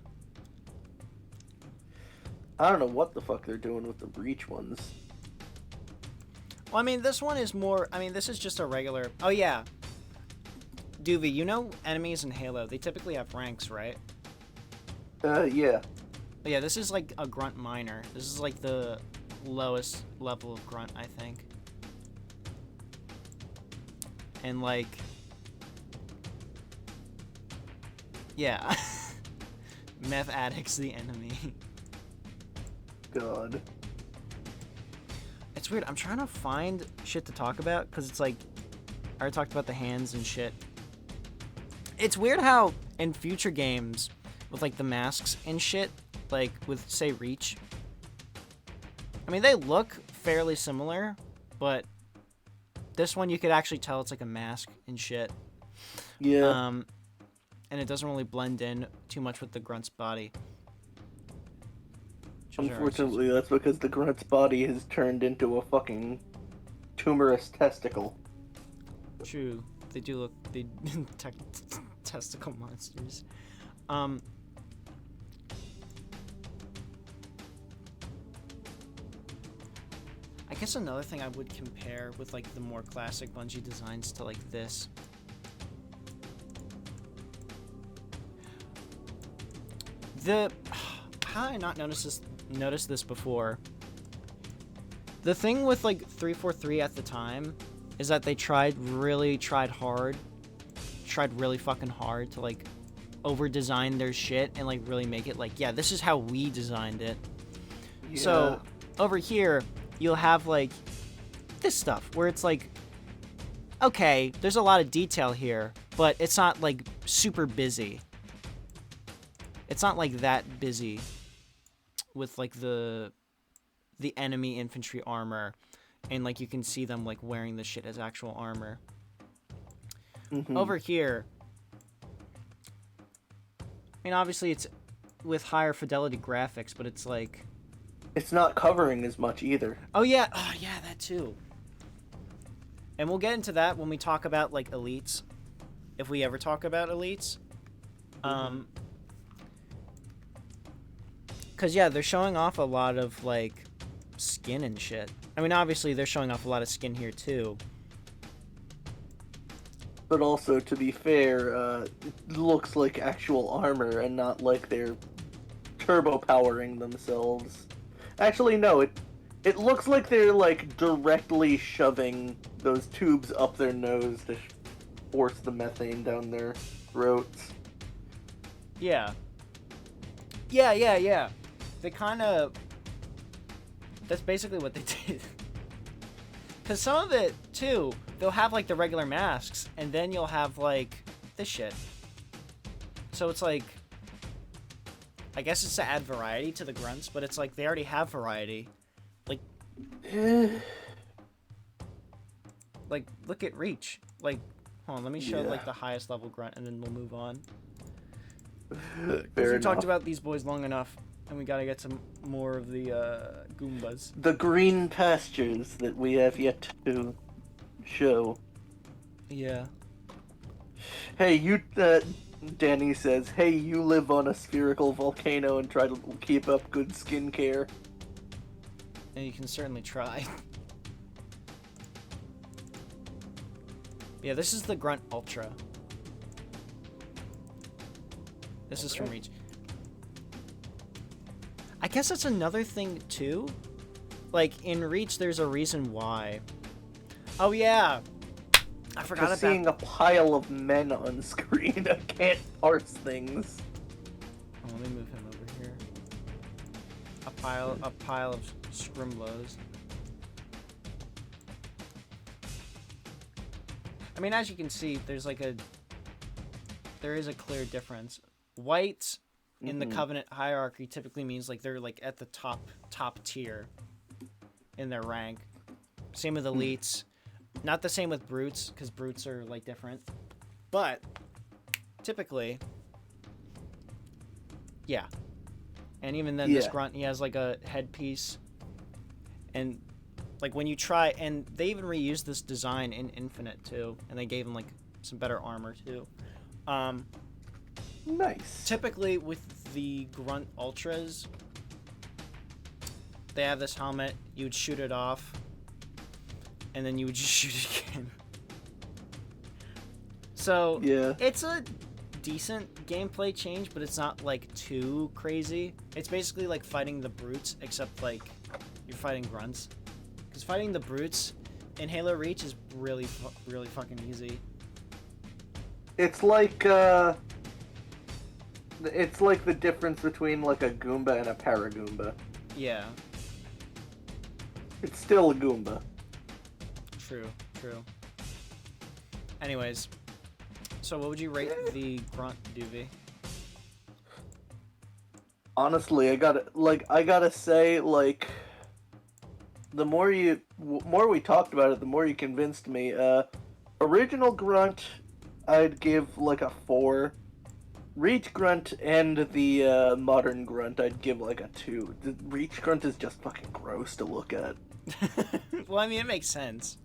I don't know what the fuck they're doing with the Reach ones. Well, I mean, this one is more... I mean, this is just a regular... Oh, yeah. Duvi, you know enemies in Halo, they typically have ranks, right? Yeah. But yeah, this is like a grunt minor. This is like the lowest level of grunt, I think. And like... Yeah. Meth addicts the enemy. God. It's weird. I'm trying to find shit to talk about because it's like I already talked about the hands and shit. It's weird how in future games with like the masks and shit, like with say Reach, I mean they look fairly similar, but this one you could actually tell it's like a mask and shit. Yeah. And it doesn't really blend in too much with the grunt's body. Unfortunately, that's because the grunt's body has turned into a fucking tumorous testicle. True. They do look... They testicle monsters. I guess another thing I would compare with, like, the more classic Bungie designs to, like, this. How did I not notice this before? The thing with like 343 at the time is that they tried really fucking hard to like over design their shit and like really make it like, yeah, this is how we designed it. Yeah. So over here you'll have like this stuff where it's like, okay, there's a lot of detail here, but it's not like super busy. It's not like that busy with like the enemy infantry armor, and like you can see them like wearing this shit as actual armor. Mm-hmm. Over here, I mean obviously it's with higher fidelity graphics, but it's like it's not covering as much either. Oh yeah, that too. And we'll get into that when we talk about like elites, if we ever talk about elites. Mm-hmm. Because, yeah, they're showing off a lot of, like, skin and shit. I mean, obviously, they're showing off a lot of skin here, too. But also, to be fair, it looks like actual armor and not like they're turbo-powering themselves. Actually, no, it looks like they're, like, directly shoving those tubes up their nose to force the methane down their throats. Yeah. Yeah. They kind of... That's basically what they did. Because some of it, too, they'll have, like, the regular masks, and then you'll have, like, this shit. So it's, like... I guess it's to add variety to the grunts, but it's, like, they already have variety. Like... like, look at Reach. Like, hold on, let me show, like, the highest level grunt, and then we'll move on. Because we talked about these boys long enough. And we gotta get some more of the Goombas. The green pastures that we have yet to show. Yeah. Hey, you, Danny says, hey, you live on a spherical volcano and try to keep up good skincare. And you can certainly try. Yeah, this is the Grunt Ultra. This is from Reach. I guess that's another thing, too. Like, in Reach, there's a reason why. Oh, yeah. I forgot about... seeing a pile of men on screen, I can't parse things. Oh, let me move him over here. A pile of scrimlos. I mean, as you can see, there is a clear difference. White in the Covenant hierarchy typically means like they're like at the top tier in their rank. Same with elites. Not the same with brutes, because brutes are like different. But typically, yeah. And even then, this grunt, he has like a headpiece. And like when you try, and they even reused this design in Infinite too, and they gave him like some better armor too. Nice. Typically with the Grunt Ultras, they have this helmet. You'd shoot it off, and then you would just shoot it again. So Yeah. it's a decent gameplay change, but it's not like too crazy. It's basically like fighting the brutes, except like you're fighting grunts. Because fighting the brutes in Halo Reach is really fucking easy. It's like the difference between like a Goomba and a Paragoomba. Yeah. It's still a Goomba. True. Anyways, so what would you rate the grunt, Duvi? Honestly, I gotta say, like, the more we talked about it, the more you convinced me. Original Grunt, I'd give like a 4. Reach Grunt and the modern Grunt, I'd give like a 2. The Reach Grunt is just fucking gross to look at. Well, I mean, it makes sense.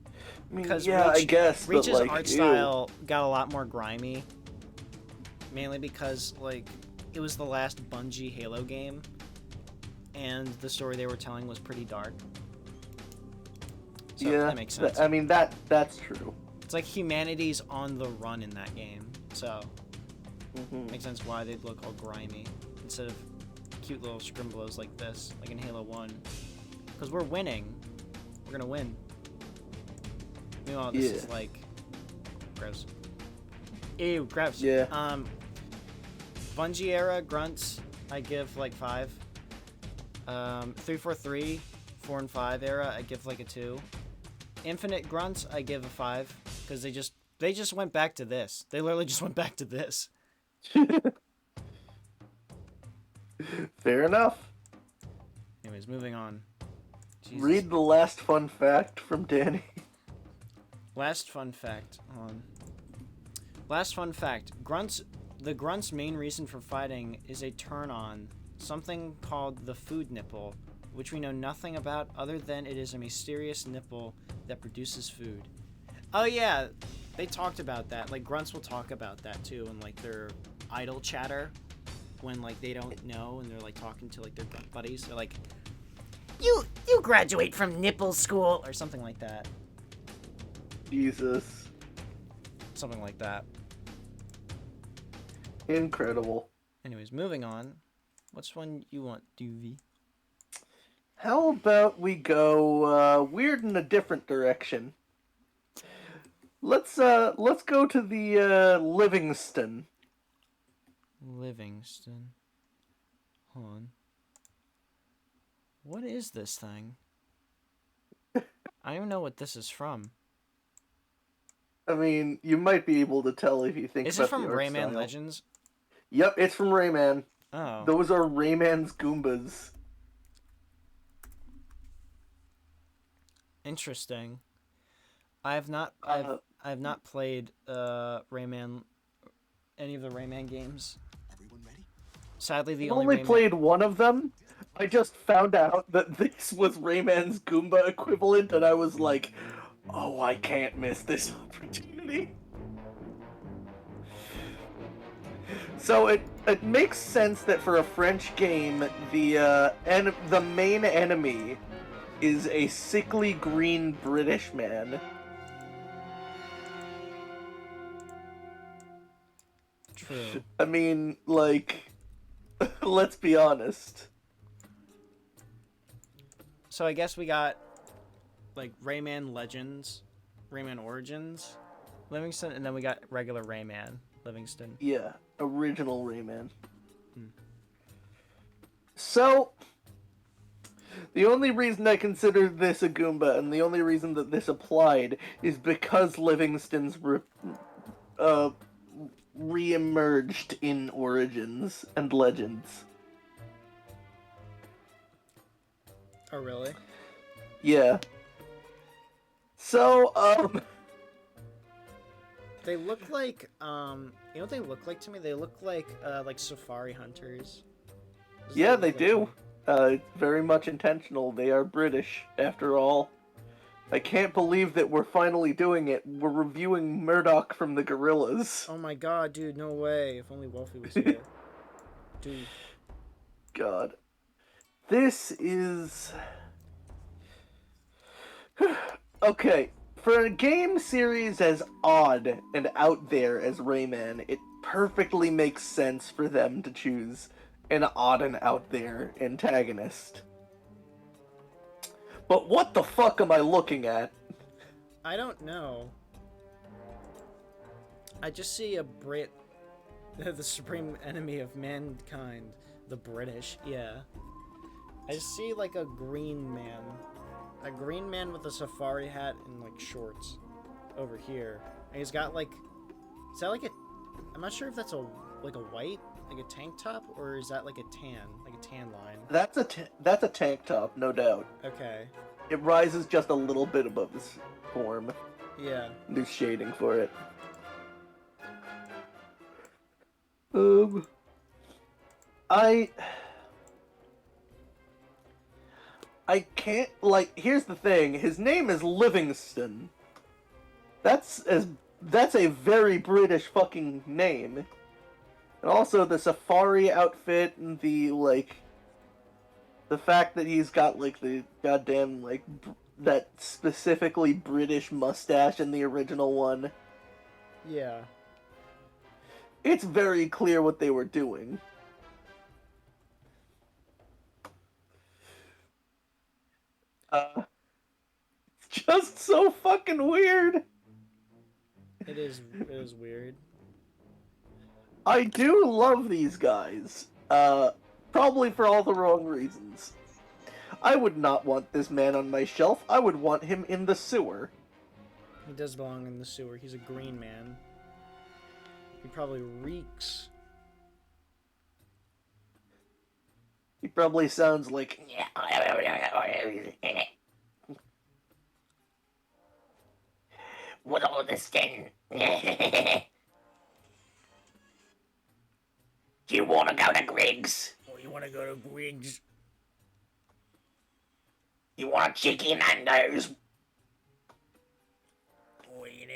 I mean, Because yeah, I guess, but Reach's like, art ew. style got a lot more grimy. Mainly because, like, it was the last Bungie Halo game, and the story they were telling was pretty dark. So Yeah, that makes sense. I mean, that's true. It's like humanity's on the run in that game, so Mm-hmm. makes sense why they'd look all grimy instead of cute little scrimblows like this, like in Halo 1. Because we're winning. We're gonna win. Meanwhile, this is like gross. Ew, gross. Yeah. Bungie era grunts, I give like 5. 343, 4 and 5 era, I give like a 2. Infinite grunts, I give a 5 because they just went back to this. They literally just went back to this. Fair enough. Anyways, moving on. Jesus. Read the last fun fact from Danny. Last fun fact. Hold on. Last fun fact. The grunt's main reason for fighting is a turn-on, something called the food nipple, which we know nothing about other than it is a mysterious nipple that produces food. Oh yeah, they talked about that. Like, grunts will talk about that too in like their idle chatter when like they don't know and they're like talking to like their grunt buddies. They're like, You graduate from nipple school or something like that. Jesus. Something like that. Incredible. Anyways, moving on. What's one you want, Duvi? How about we go weird in a different direction? Let's go to the Livingston. Livingston. Hold on. What is this thing? I don't even know what this is from. I mean, you might be able to tell if you think Is about it from the art Rayman style. Legends? Yep, it's from Rayman. Oh. Those are Rayman's Goombas. Interesting. I've not played Rayman, any of the Rayman games. Everyone ready? Sadly, the I only only Rayman... played one of them. I just found out that this was Rayman's Goomba equivalent, and I was like, oh, I can't miss this opportunity. So it makes sense that for a French game, the main enemy is a sickly green British man. True. I mean, like, let's be honest. So I guess we got, like, Rayman Legends, Rayman Origins, Livingston, and then we got regular Rayman, Livingston. Yeah, original Rayman. So, the only reason I consider this a Goomba, and the only reason that this applied, is because Livingston's re-emerged in Origins and Legends. Oh, really? Yeah. So, They look like, you know what they look like to me? They look like safari hunters. Does yeah, that they look like do. to me? Very much intentional. They are British, after all. I can't believe that we're finally doing it. We're reviewing Murdoch from the Gorillas. Oh my god, dude, no way. If only Wolfie was here. Dude. God. This is... Okay, for a game series as odd and out there as Rayman, it perfectly makes sense for them to choose an odd and out there antagonist. But what the fuck am I looking at? I don't know. I just see a Brit, the supreme enemy of mankind, the British. Yeah. I just see like a green man with a safari hat and like shorts over here. And he's got like, is that like a? I'm not sure if that's a white, like a tank top, or is that like a tan line? That's a tank top, no doubt. Okay. It rises just a little bit above his form. Yeah. There's shading for it. I can't, like, here's the thing, his name is Livingston. That's a very British fucking name. And also the safari outfit and the fact that he's got, like, the goddamn, like, that specifically British mustache in the original one. Yeah. It's very clear what they were doing. It's just so fucking weird. It is weird. I do love these guys. Probably for all the wrong reasons. I would not want this man on my shelf. I would want him in the sewer. He does belong in the sewer. He's a green man. He probably reeks. He probably sounds like... What all this then? Do you want to go to Griggs? Oh, you want to go to Griggs? You want a chicken Nando's? Oh, eat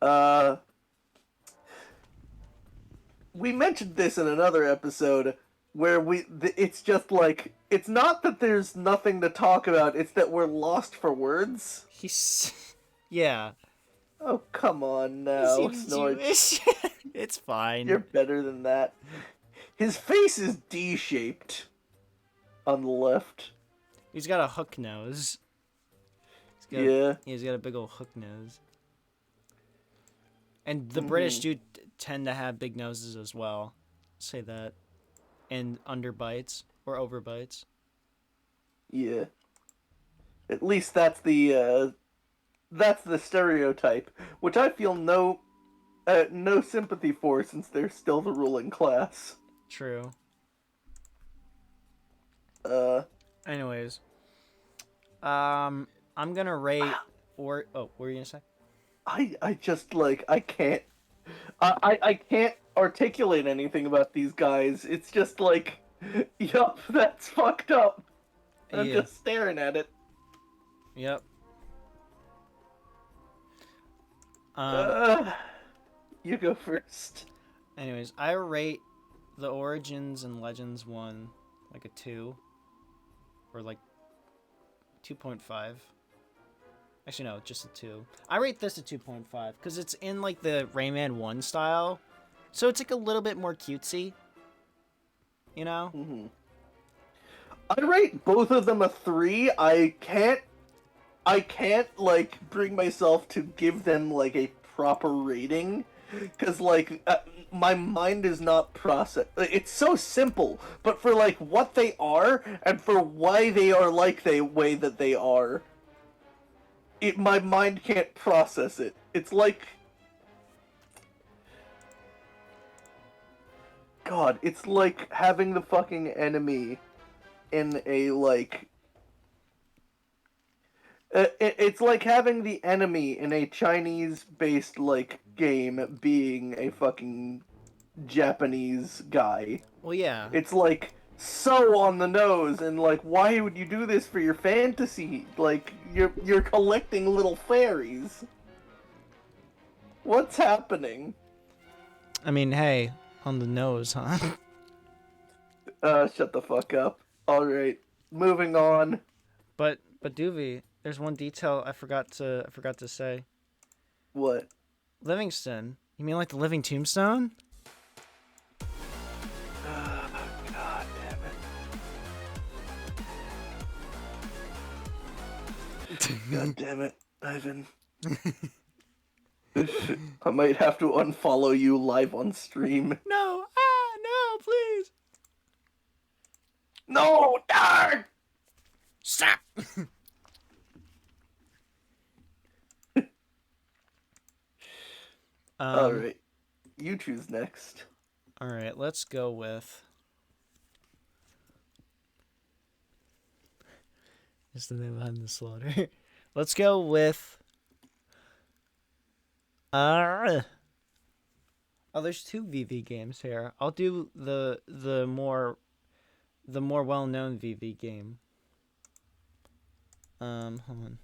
it. We mentioned this in another episode where it's just like, it's not that there's nothing to talk about, it's that we're lost for words. Yeah. Oh, come on now, Snort. It's fine. You're better than that. His face is D-shaped on the left. He's got a hook nose. He's got a big old hook nose. And the British do tend to have big noses as well. Say that. And underbites or overbites. Yeah. At least that's the stereotype, which I feel no sympathy for since they're still the ruling class. True. Anyways. I'm gonna rate what were you gonna say? I just like I can't articulate anything about these guys. It's just like, yup, that's fucked up. I'm just staring at it. Yep. You go first. Anyways, I rate the Origins and Legends one like a 2. Or like 2.5. Actually, no, just a 2. I rate this a 2.5 because it's in like the Rayman 1 style. So it's like a little bit more cutesy. You know? Mm-hmm. I rate both of them a 3. I can't like bring myself to give them like a proper rating because like my mind is not processed. It's so simple, but for like what they are and for why they are like the way that they are, my mind can't process it. It's like, God, it's like having the fucking enemy in a like. It's like having the enemy in a Chinese-based, like, game being a fucking Japanese guy. Well, yeah. It's, like, so on the nose, and, like, why would you do this for your fantasy? Like, you're collecting little fairies. What's happening? I mean, hey, on the nose, huh? Shut the fuck up. Alright, moving on. But Duvi, There's one detail I forgot to say. What? Livingston. You mean like the living tombstone? God damn it. God damn it, Ivan. I might have to unfollow you live on stream. No! No, please! No, darn! Stop! Alright. You choose next. Alright, let's go with... Is the name behind the slaughter? Let's go with... Oh, there's 2 VV games here. I'll do the more well-known VV game. Hold on.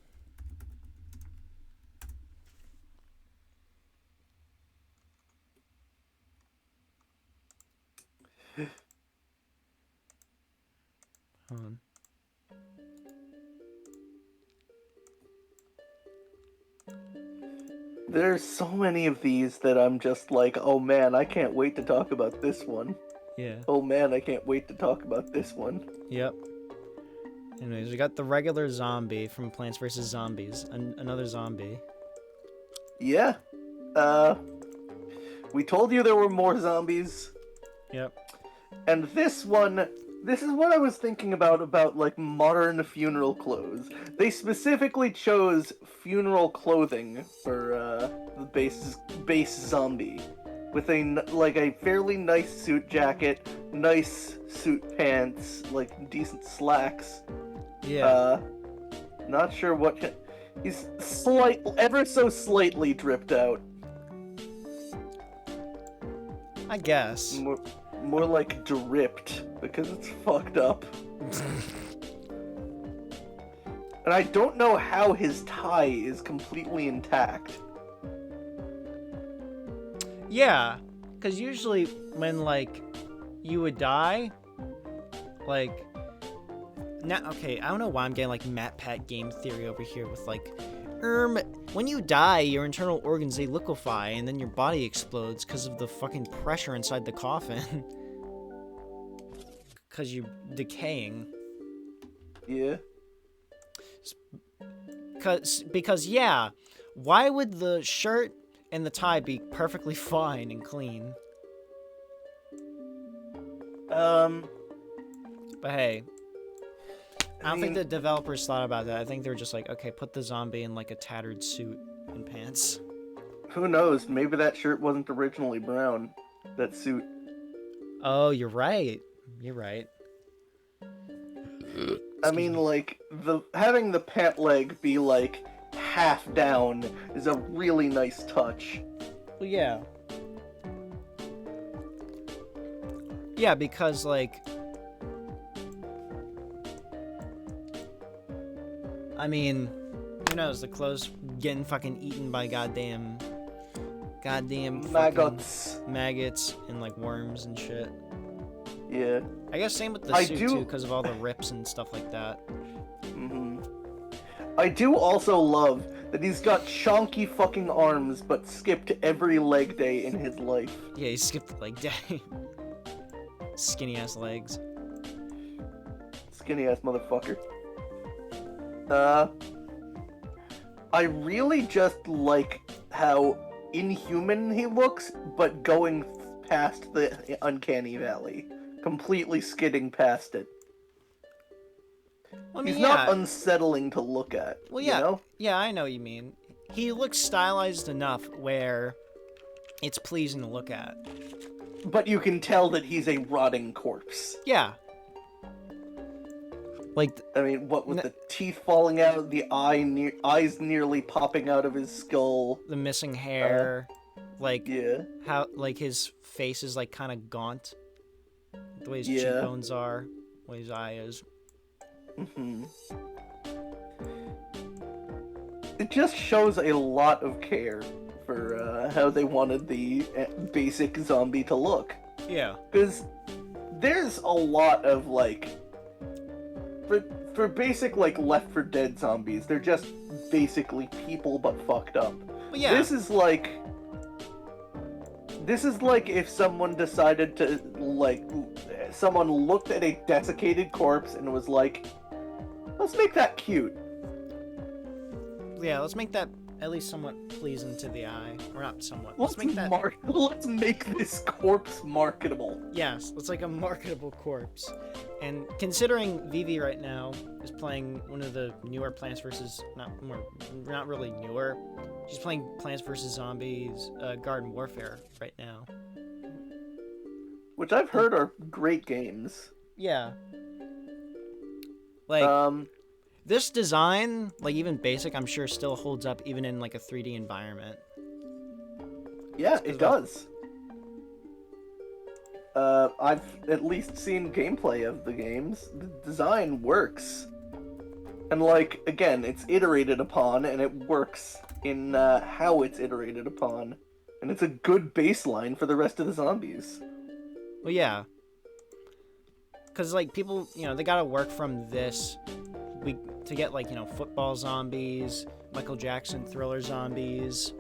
Hold on. There's so many of these that I'm just like, oh man, I can't wait to talk about this one. Yeah. Oh man, I can't wait to talk about this one. Yep. Anyways, we got the regular zombie from Plants vs. Zombies. Another zombie. Yeah. We told you there were more zombies. Yep. And this one, this is what I was thinking about like modern funeral clothes. They specifically chose funeral clothing for the base zombie, with a fairly nice suit jacket, nice suit pants, like decent slacks. Yeah. Not sure what he's ever so slightly dripped out. I guess. More like dripped, because it's fucked up. And I don't know how his tie is completely intact. Yeah, because usually when, like, you would die, like... okay, I don't know why I'm getting, like, MatPat game theory over here with, like... when you die, your internal organs, they liquefy, and then your body explodes because of the fucking pressure inside the coffin. Because you're decaying. Yeah. Because, yeah, why would the shirt and the tie be perfectly fine and clean? But But hey, I don't think the developers thought about that. I think they were just like, okay, put the zombie in like a tattered suit and pants. Who knows? Maybe that shirt wasn't originally brown. That suit. Oh, you're right. You're right. I mean, like, having the pant leg be, like, half down is a really nice touch. Well, yeah. Yeah, because, like... I mean, who knows? The clothes getting fucking eaten by goddamn maggots, maggots, and like worms and shit. Yeah. I guess same with the suit too, because of all the rips and stuff like that. Mm-hmm. I do also love that he's got chonky fucking arms, but skipped every leg day in his life. Yeah, he skipped the leg day. Skinny ass legs. Skinny ass motherfucker. I really just like how inhuman he looks, but going past the uncanny valley. Completely skidding past it. I mean, he's not unsettling to look at. Well, yeah, you know? Yeah, I know what you mean. He looks stylized enough where it's pleasing to look at. But you can tell that he's a rotting corpse. Yeah. Like, I mean, what with the teeth falling out, the eyes nearly popping out of his skull, the missing hair, like yeah, how like his face is like kind of gaunt, the way his cheekbones are, the way his eye is. Mm-hmm. It just shows a lot of care for how they wanted the basic zombie to look. Yeah. Because there's a lot of, like... For for basic, like, Left 4 Dead zombies, they're just basically people but fucked up. But yeah. This is like if someone decided to, like, someone looked at a desiccated corpse and was like, let's make that cute. Yeah, let's make that at least somewhat pleasing to the eye. Or not somewhat. Let's make this corpse marketable. Yes, it's like a marketable corpse. And considering Vivi right now is playing one of the newer Plants vs. Not really newer. She's playing Plants vs. Zombies Garden Warfare right now. Which I've heard are great games. Yeah. Like, this design, like even basic, I'm sure still holds up even in like a 3D environment. Yeah, it does. I've at least seen gameplay of the games. The design works. And, like, again, it's iterated upon, and it works in how it's iterated upon. And it's a good baseline for the rest of the zombies. Well, yeah. Because, like, people, you know, they gotta work from this to get, like, you know, football zombies, Michael Jackson thriller zombies.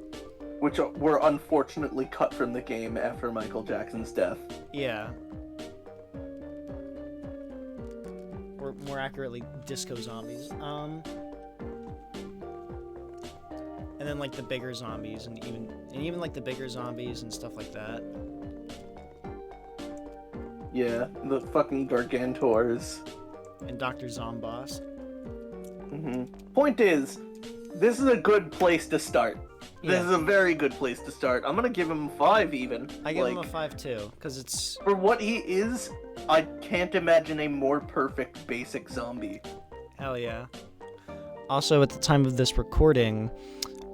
Which were unfortunately cut from the game after Michael Jackson's death. Yeah. Or more accurately, disco zombies. And then like the bigger zombies and even like the bigger zombies and stuff like that. Yeah, the fucking Gargantors. And Dr. Zomboss. Point is, this is a good place to start. Yeah. This is a very good place to start. I'm gonna give him 5 even. I give him a 5 too, because it's... For what he is, I can't imagine a more perfect basic zombie. Hell yeah. Also, at the time of this recording,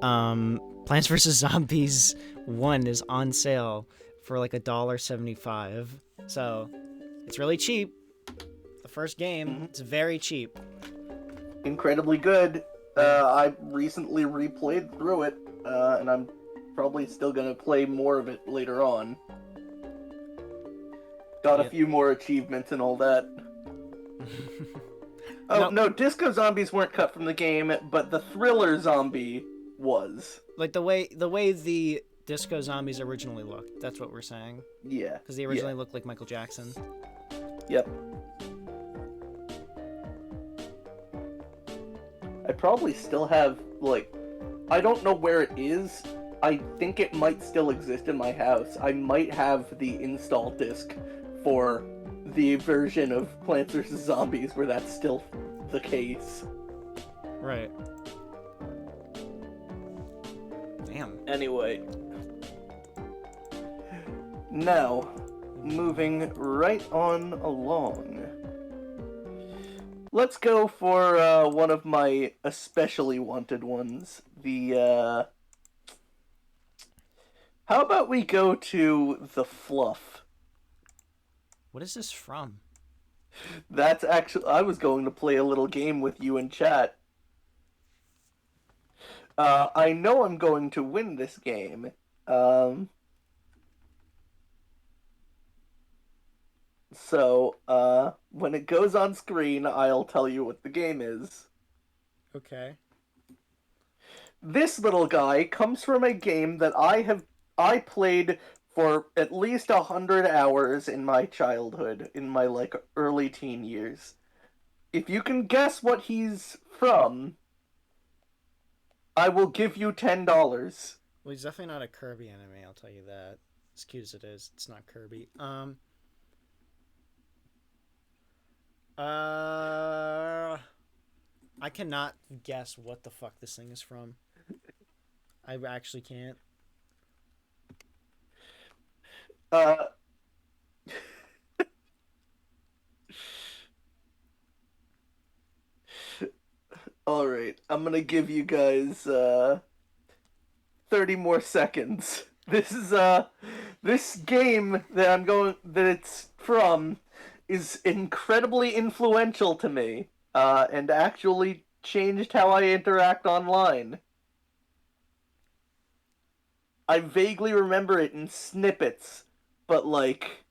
Plants vs. Zombies 1 is on sale for like $1.75. So, it's really cheap. The first game, it's very cheap. Incredibly good. I recently replayed through it, and I'm probably still gonna play more of it later on. Got a few more achievements and all that. No, disco zombies weren't cut from the game, but the thriller zombie was. Like the way the disco zombies originally looked. That's what we're saying. Yeah. Because they originally looked like Michael Jackson. Yep. I probably still have, like, I don't know where it is. I think it might still exist in my house. I might have the install disc for the version of Plants vs. Zombies where that's still the case. Right. Damn. Anyway. Now, moving right on along. Let's go for one of my especially wanted ones. The, How about we go to the Fluff? What is this from? That's actually... I was going to play a little game with you in chat. I know I'm going to win this game. So, when it goes on screen, I'll tell you what the game is. Okay. This little guy comes from a game that I played for at least 100 hours in my childhood, in my, like, early teen years. If you can guess what he's from, I will give you $10. Well, he's definitely not a Kirby anime, I'll tell you that. As cute as it is, it's not Kirby. I cannot guess what the fuck this thing is from. I actually can't. Alright, I'm gonna give you guys, 30 more seconds. This is, this game that it's from is incredibly influential to me, and actually changed how I interact online. I vaguely remember it in snippets, but, like,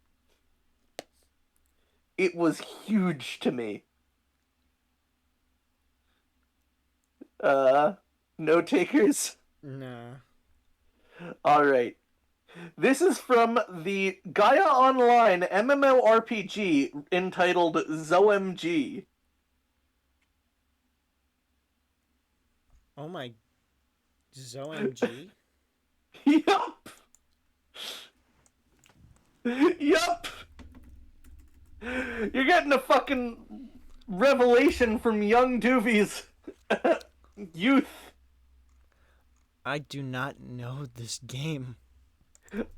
it was huge to me. No takers? Nah. Alright. This is from the Gaia Online MMORPG entitled ZOMG. Oh my. ZOMG? Yup! Yup! You're getting a fucking revelation from young Duvi's youth. I do not know this game.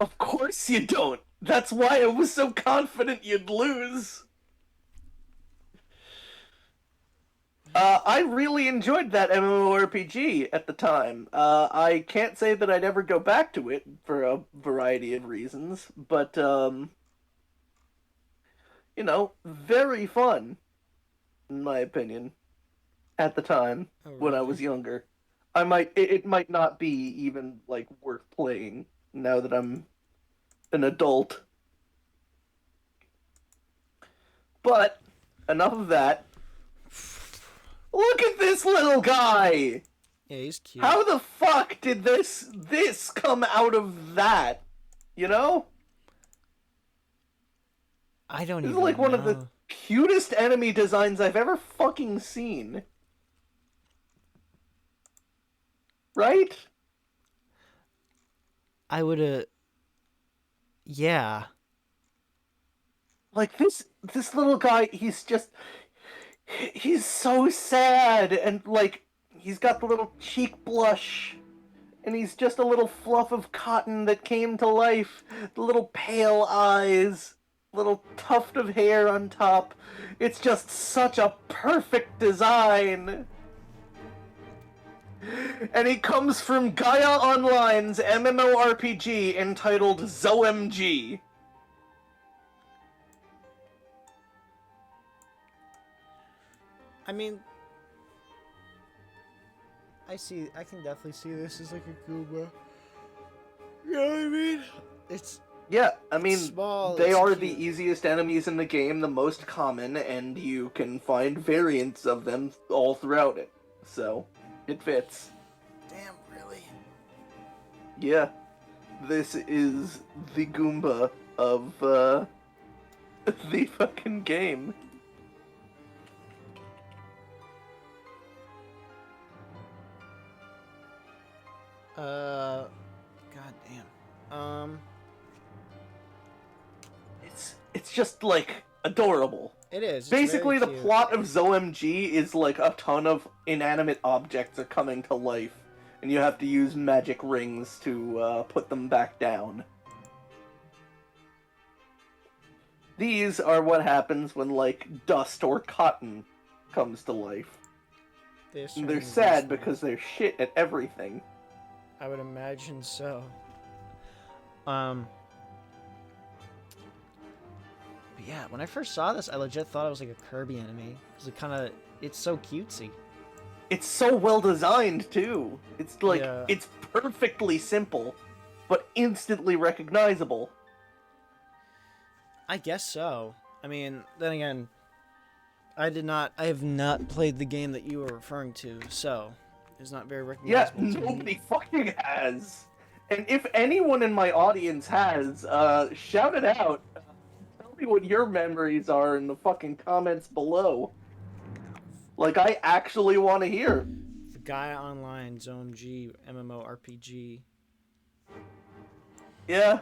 Of course you don't. That's why I was so confident you'd lose. I really enjoyed that MMORPG at the time. I can't say that I'd ever go back to it for a variety of reasons, but, you know, very fun, in my opinion, at the time, Oh, when I really? was younger. It might not be even, like, worth playing now that I'm an adult. But, enough of that. Look at this little guy! Yeah, he's cute. How the fuck did this come out of that? You know? I don't This is even like one know. of the cutest enemy designs I've ever fucking seen. Right? I would've... Yeah. Like this little guy, he's so sad and like he's got the little cheek blush and he's just a little fluff of cotton that came to life. The little pale eyes, little tuft of hair on top. It's just such a perfect design. And he comes from Gaia Online's MMORPG entitled ZOMG. I mean... I can definitely see this as like a Goomba. You know what I mean? It's... Yeah, I mean, small, they it's are cute. the easiest enemies in the game, the most common, and you can find variants of them all throughout it. So, it fits. Damn, really? Yeah, this is the Goomba of, the fucking game. God damn. It's just, like, adorable. It is. It's Basically, the very cute. plot of ZOMG is like a ton of inanimate objects are coming to life, and you have to use magic rings to put them back down. These are what happens when, like, dust or cotton comes to life. And they're sad because they're shit at everything. I would imagine so. But yeah, when I first saw this, I legit thought it was like a Kirby enemy. It's so cutesy. It's so well designed, too. It's like, Yeah. It's perfectly simple, but instantly recognizable. I guess so. I mean, then again, I have not played the game that you were referring to, so it's not very Yeah, recognizable to me. nobody fucking has. And if anyone in my audience has, shout it out. Tell me what your memories are in the fucking comments below. Like, I actually want to hear. The Gaia Online ZOMG MMORPG. Yeah.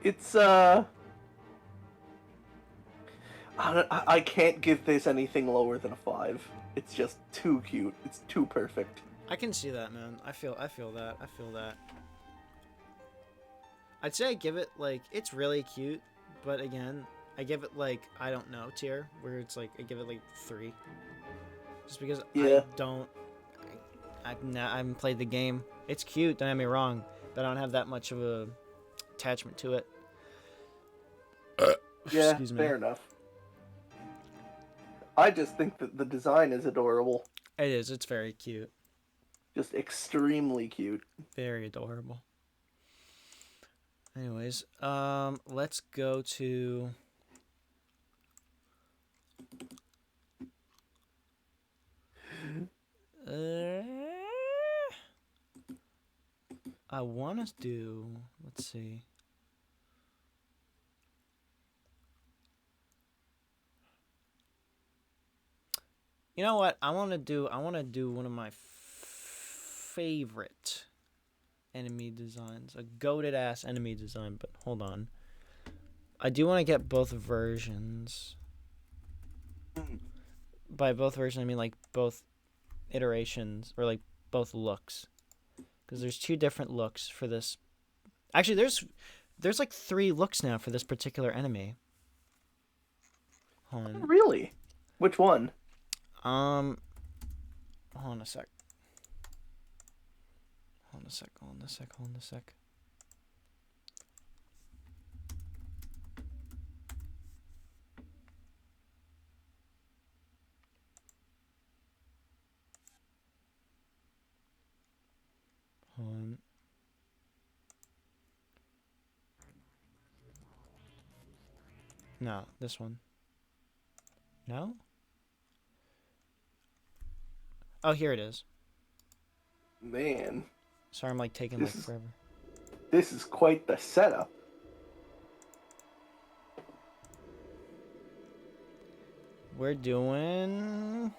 It's, I can't give this anything lower than a 5. It's just too cute. It's too perfect. I can see that, man. I feel that. I'd say I give it, like, it's really cute, but again, I give it, like, I don't know tier, where it's, like, I give it, like, 3. Just because Yeah. I haven't played the game. It's cute, don't get me wrong, but I don't have that much of a attachment to it. Yeah, Excuse me. fair enough. I just think that the design is adorable. It is, it's very cute. Just extremely cute. Very adorable. Anyways, let's go to... I want to do... Let's see. You know what? I want to do one of my favorite enemy designs. A goated ass enemy design, but hold on. I do want to get both versions. By both versions, I mean like both iterations, or like both looks. Because there's 2 different looks for this. Actually, there's like 3 looks now for this particular enemy. Hold on. Really? Which one? Hold on a sec. Hold on a sec. Hold on. No, this one. No? Oh, here it is. Man. Sorry, I'm like taking like forever. This is quite the setup. We're doing...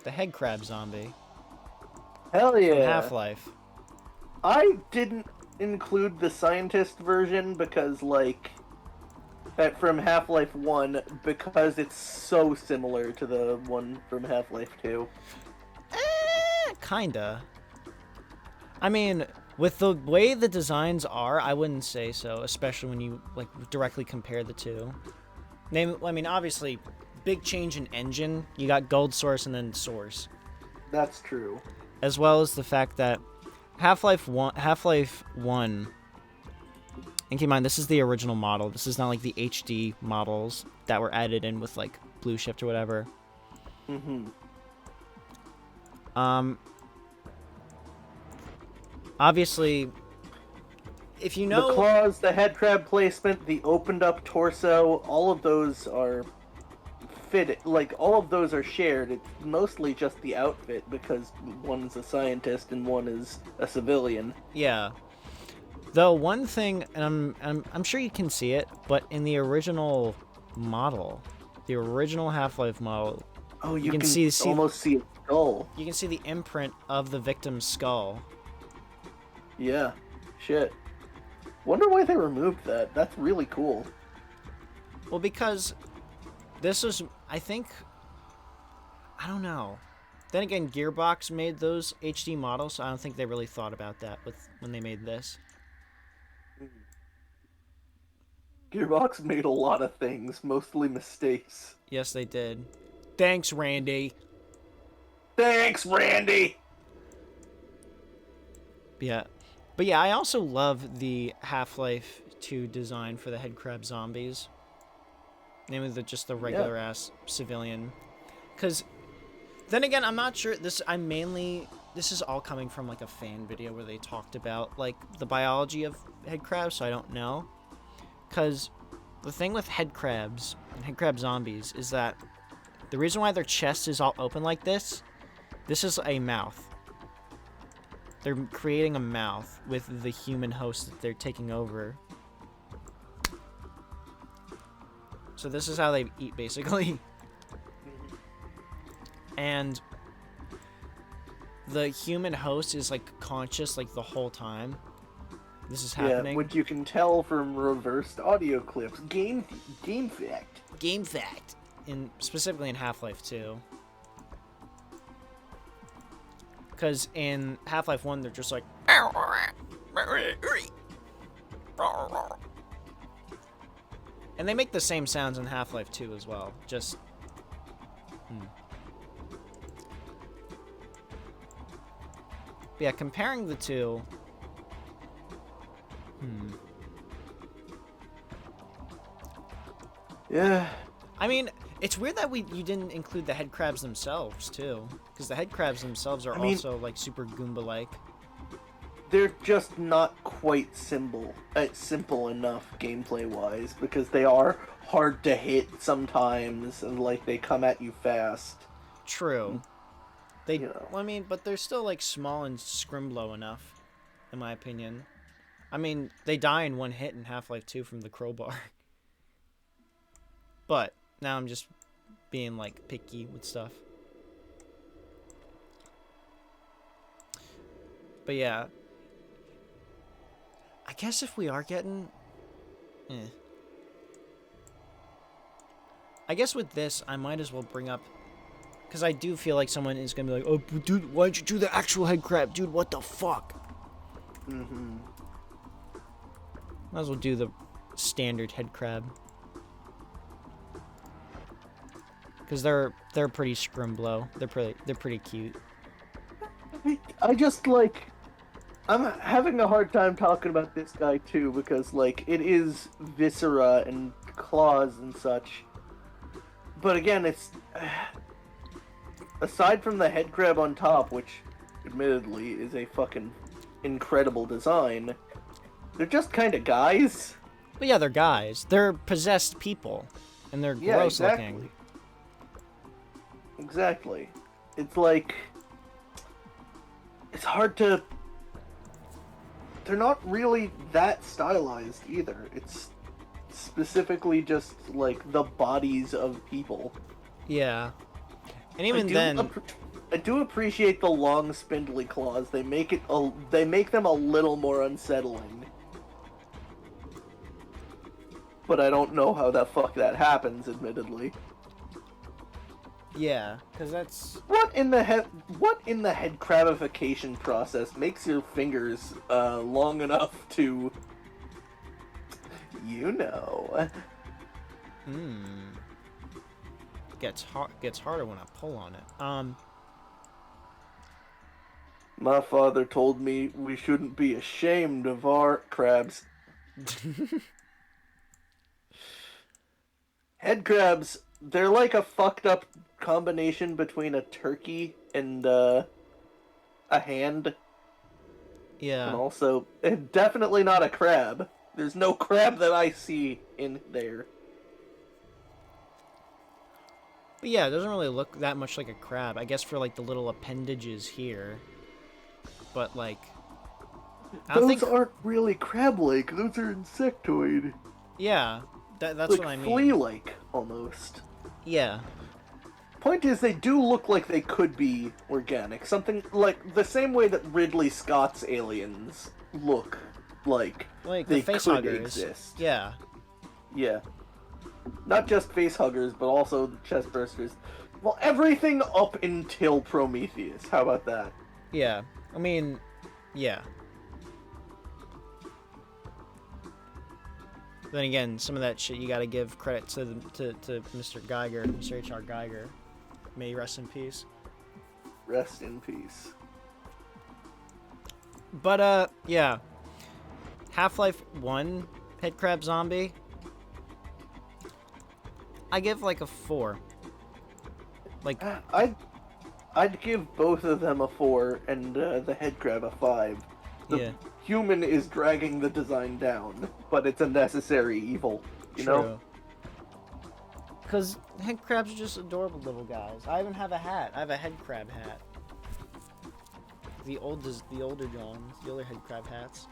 the head crab zombie. Hell yeah. From Half-Life. I didn't include the scientist version because, like, that from Half-Life 1, because it's so similar to the one from Half-Life 2. Kinda. I mean, with the way the designs are, I wouldn't say so, especially when you, like, directly compare the two. I mean, obviously, big change in engine. You got Gold Source and then Source. That's true. As well as the fact that Half-Life 1, and keep in mind, this is the original model. This is not like the HD models that were added in with like Blue Shift or whatever. Obviously, if you know... the claws, the head crab placement, the opened up torso, all of those are fitted. Like, all of those are shared. It's mostly just the outfit because one's a scientist and one is a civilian. Yeah. Though one thing, and I'm sure you can see it, but in the original model, the original Half-Life model, oh, you can almost see a skull. You can see the imprint of the victim's skull. Yeah. Shit. Wonder why they removed that. That's really cool. Well, because this was, I think, I don't know. Then again, Gearbox made those HD models, so I don't think they really thought about that when they made this. Gearbox made a lot of things, mostly mistakes. Yes, they did. Thanks, Randy. Thanks, Randy! Yeah. But yeah, I also love the Half-Life 2 design for the head crab zombies. Namely, just the regular-ass civilian. Because, then again, I'm not sure, this is all coming from, like, a fan video where they talked about, like, the biology of head crabs, so I don't know. Because the thing with head crabs and head crab zombies is that the reason why their chest is all open like this is a mouth. They're creating a mouth with the human host that they're taking over. So this is how they eat, basically. And the human host is, like, conscious, like, the whole time this is happening. Yeah, which you can tell from reversed audio clips. Game fact. Game fact. Specifically in Half-Life 2. Because in Half-Life 1, they're just like... And they make the same sounds in Half-Life 2 as well. Just... Yeah, comparing the two... Yeah. I mean, it's weird that you didn't include the head crabs themselves, too. Because the head crabs themselves are also, like, super Goomba-like. they're just not quite simple enough gameplay-wise, because they are hard to hit sometimes, and, like, they come at you fast. True. They, You know. well, I mean, but they're still, like, small and scrimblow enough, in my opinion. I mean, they die in one hit in Half-Life 2 from the crowbar. But, now I'm just being, like, picky with stuff. But yeah. I guess if we are getting... I guess with this, I might as well bring up... Because I do feel like someone is going to be like, oh, dude, why'd you do the actual head crab? Dude, what the fuck? Mm-hmm. Might as well do the standard head crab. Because they're pretty scrimblow. They're pretty cute. I just, like... I'm having a hard time talking about this guy, too, because, like, it is viscera and claws and such. But again, it's... aside from the head crab on top, which, admittedly, is a fucking incredible design, they're just kind of guys. But yeah, they're guys. They're possessed people. And they're gross looking. Exactly. It's like... It's hard to... They're not really that stylized either. It's specifically just, like, the bodies of people. Yeah. And even then... I do appreciate the long, spindly claws. They make them a little more unsettling. But I don't know how the fuck that happens, admittedly. Yeah, because that's... What in the head crabification process makes your fingers long enough to... You know. Gets harder when I pull on it. My father told me we shouldn't be ashamed of our crabs. Head crabs, they're like a fucked up combination between a turkey and a hand. Yeah. And also, definitely not a crab. There's no crab that I see in there. But yeah, it doesn't really look that much like a crab. I guess for, like, the little appendages here. But, like... Those aren't really crab-like. Those are insectoid. Yeah, that's like what I mean. Flea-like, almost. Yeah. Point is, they do look like they could be organic. Something like the same way that Ridley Scott's aliens look like Like they the face could huggers. exist. Yeah. Yeah. Not just face huggers, but also the chest bursters. Well, everything up until Prometheus. How about that? Yeah. I mean, yeah. Then again, some of that shit you gotta give credit to Mr. Geiger, Mr. H.R. Geiger. May he rest in peace. Rest in peace. But, yeah. Half-Life 1 Headcrab Zombie. I give, like, a 4. Like... I'd give both of them a 4 and the headcrab a 5. The human is dragging the design down, but it's a necessary evil, you know? Because head crabs are just adorable little guys. I even have a hat. I have a head crab hat. The older ones, the older head crab hats.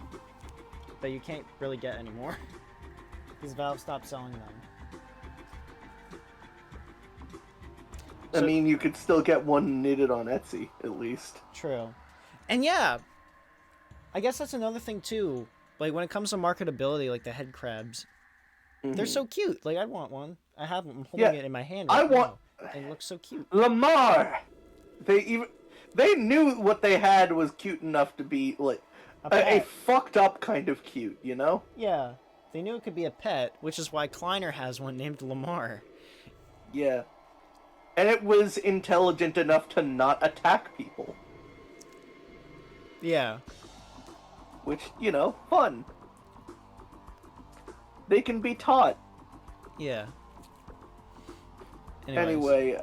That you can't really get anymore. Because Valve stopped selling them. I mean, you could still get one knitted on Etsy, at least. True. And yeah, I guess that's another thing too. Like, when it comes to marketability, like the head crabs, they're so cute. Like, I want one. I have them. I'm holding it in my hand right now. They look so cute. Lamar! They knew what they had was cute enough to be, like, a fucked up kind of cute, you know? Yeah. They knew it could be a pet, which is why Kleiner has one named Lamar. Yeah. And it was intelligent enough to not attack people. Yeah. Which, you know, fun. They can be taught. Yeah. Anyway,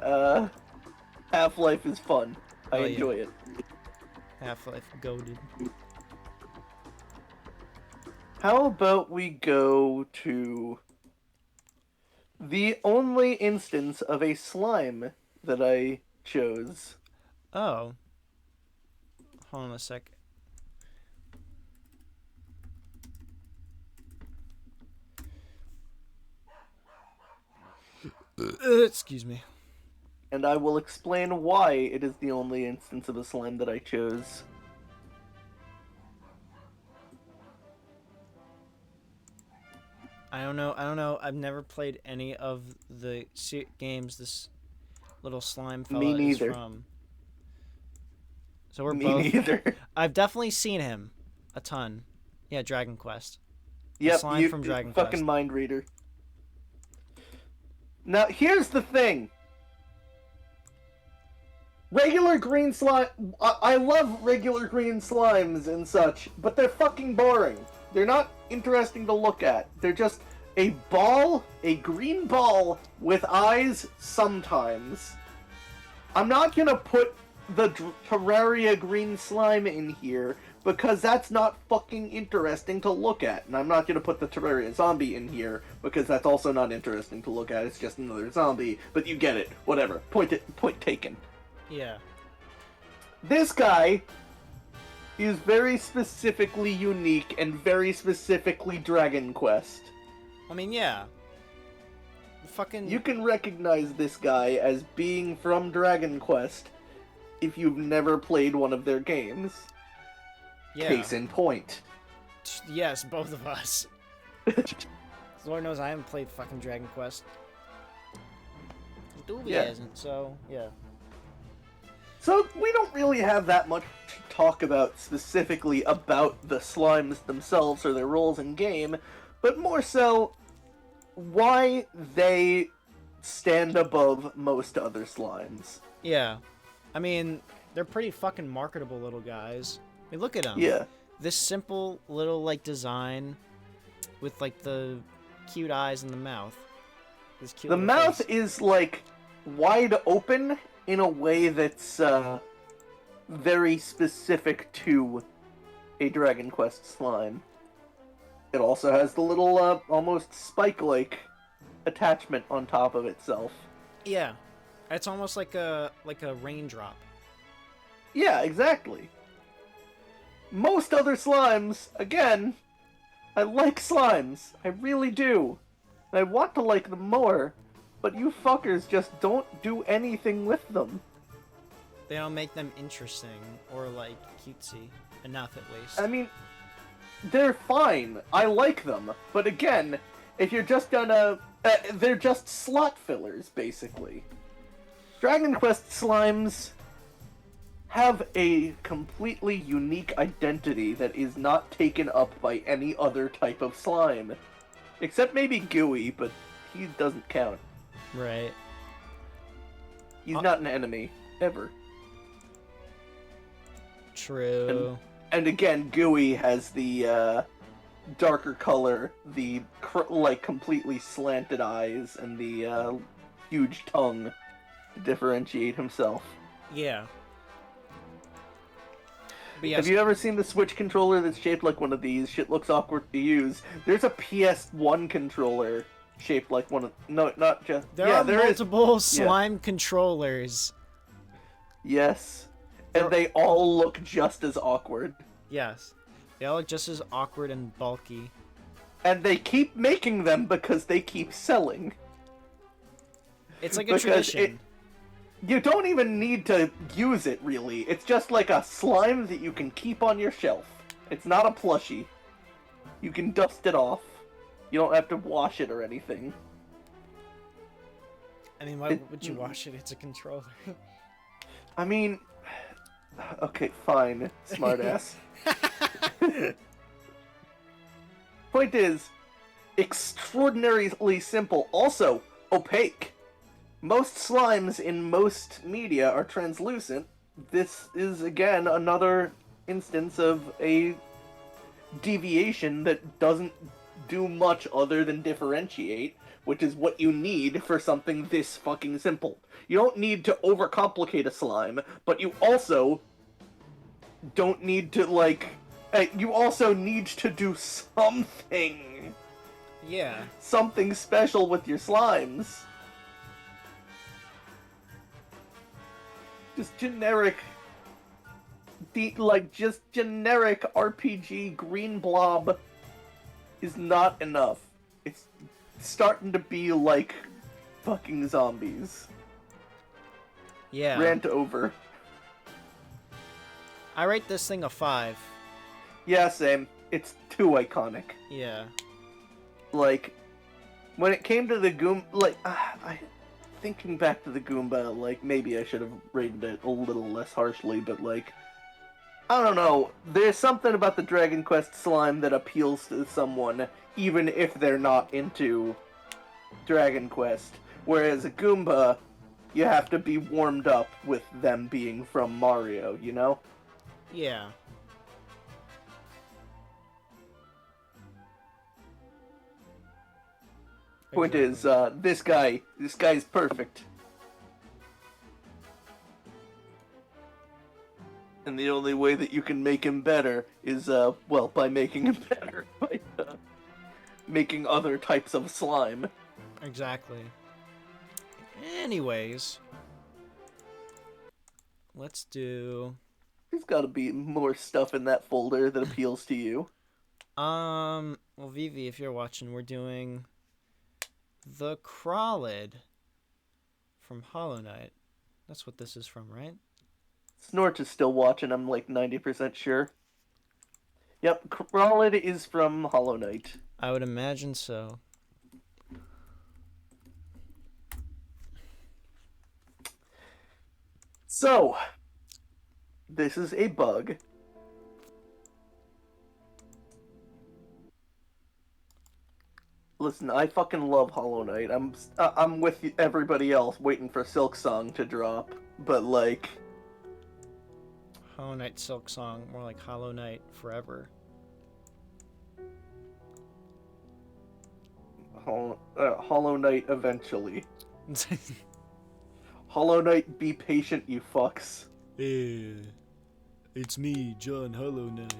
Half-Life is fun. I enjoy it. Half-Life goated. How about we go to the only instance of a slime that I chose? Oh. Hold on a sec. Excuse me. And I will explain why it is the only instance of a slime that I chose. I don't know. I've never played any of the games this little slime fella Me is neither. from. So we're Me both. neither. I've definitely seen him a ton. Yeah, Dragon Quest. Yep, slime from Dragon fucking Quest. mind reader. Now, here's the thing. Regular green slime... I love regular green slimes and such, but they're fucking boring. They're not interesting to look at. They're just a ball, a green ball with eyes sometimes. I'm not gonna put the Terraria green slime in here because that's not fucking interesting to look at. And I'm not gonna put the Terraria zombie in here because that's also not interesting to look at. It's just another zombie. But you get it. Whatever. Point taken. Yeah. This guy is very specifically unique and very specifically Dragon Quest. I mean, yeah. Fucking. You can recognize this guy as being from Dragon Quest if you've never played one of their games. Yeah. Case in point. Yes, both of us. Lord knows I haven't played fucking Dragon Quest. Duvi hasn't, so yeah. So we don't really have that much to talk about specifically about the slimes themselves or their roles in game, but more so why they stand above most other slimes. Yeah. I mean, they're pretty fucking marketable little guys. I mean, look at them. Yeah. This simple little, like, design with, like, the cute eyes and the mouth. This cute The little mouth face. is, like, wide open in a way that's very specific to a Dragon Quest slime. It also has the little, almost spike-like attachment on top of itself. Yeah. It's almost like a raindrop. Yeah, exactly. Most other slimes, again, I like slimes. I really do. And I want to like them more, but you fuckers just don't do anything with them. They don't make them interesting or, like, cutesy enough, at least. I mean, they're fine. I like them. But again, if you're just gonna... they're just slot fillers, basically. Dragon Quest slimes have a completely unique identity that is not taken up by any other type of slime. Except maybe Gooey, but he doesn't count. Right. He's not an enemy. Ever. True. And again, Gooey has the darker color, the like completely slanted eyes, and the huge tongue to differentiate himself. Yeah. But yes, Have you ever seen the Switch controller that's shaped like one of these? Shit looks awkward to use. There's a PS1 controller shaped like one of... No, not just... there yeah, are there is. multiple slime controllers. Yes. And they all look just as awkward. Yes. They all look just as awkward and bulky. And they keep making them because they keep selling. It's like a tradition. You don't even need to use it, really. It's just like a slime that you can keep on your shelf. It's not a plushie. You can dust it off. You don't have to wash it or anything. I mean, why would you wash it? It's a controller. I mean... Okay, fine, smartass. Point is, extraordinarily simple. Also, opaque. Most slimes in most media are translucent. This is, again, another instance of a deviation that doesn't do much other than differentiate, which is what you need for something this fucking simple. You don't need to overcomplicate a slime, but you also don't need to, like, you also need to do something. Yeah. Something special with your slimes. Just generic... just generic RPG green blob is not enough. It's starting to be like fucking zombies. Yeah. Rant over. I rate this thing a 5. Yeah, same. It's too iconic. Yeah. Like, when it came to the Goomba, like, thinking back to the Goomba, like, maybe I should have rated it a little less harshly, but, like, I don't know, there's something about the Dragon Quest slime that appeals to someone, even if they're not into Dragon Quest. Whereas a Goomba, you have to be warmed up with them being from Mario, you know? Yeah. Point is, this guy's perfect. And the only way that you can make him better is, well, by making him better. By, making other types of slime. Exactly. Anyways. Let's do... There's gotta be more stuff in that folder that appeals to you. Well, Vivi, if you're watching, we're doing... The Crawlid from Hollow Knight. That's what this is from, right? Snort is still watching, I'm like 90% sure. Yep, Crawlid is from Hollow Knight. I would imagine so. So, this is a bug. Listen, I fucking love Hollow Knight. I'm with everybody else waiting for Silk Song to drop, but like... Hollow Knight Silk Song, more like Hollow Knight Forever. Hollow Knight eventually. Hollow Knight, be patient, you fucks. Yeah, it's me, John Hollow Knight.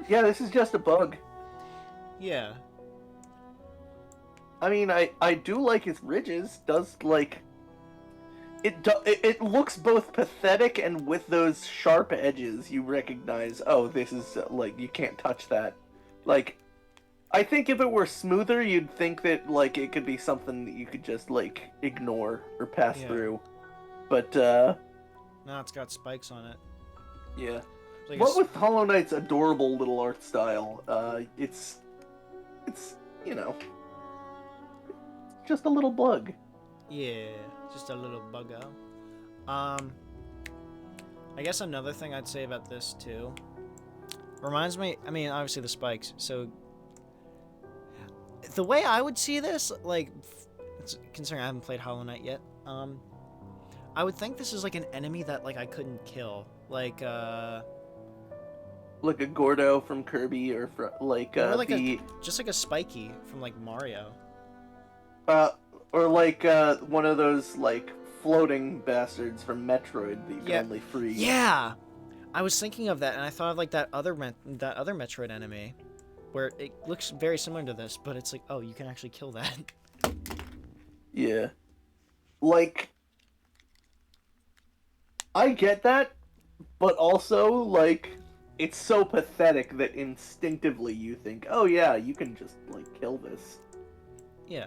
Yeah, this is just a bug. Yeah. I mean, I do like his ridges. Does, like... It looks both pathetic and with those sharp edges, you recognize, oh, this is, like, you can't touch that. Like, I think if it were smoother, you'd think that, like, it could be something that you could just, like, ignore or pass through. But, Now it's got spikes on it. yeah. Like What with Hollow Knight's adorable little art style, it's, you know, just a little bug. Yeah, just a little buggo. I guess another thing I'd say about this too reminds me. I mean, obviously the spikes. So the way I would see this, like, considering I haven't played Hollow Knight yet, I would think this is like an enemy that like I couldn't kill, like a Gordo from Kirby, or like just like a Spiky from like Mario. Or like one of those like floating bastards from Metroid that you can only free. Yeah, I was thinking of that, and I thought of like that other Metroid enemy, where it looks very similar to this, but it's like, oh, you can actually kill that. Yeah, like I get that, but also like it's so pathetic that instinctively you think, oh yeah, you can just like kill this. Yeah.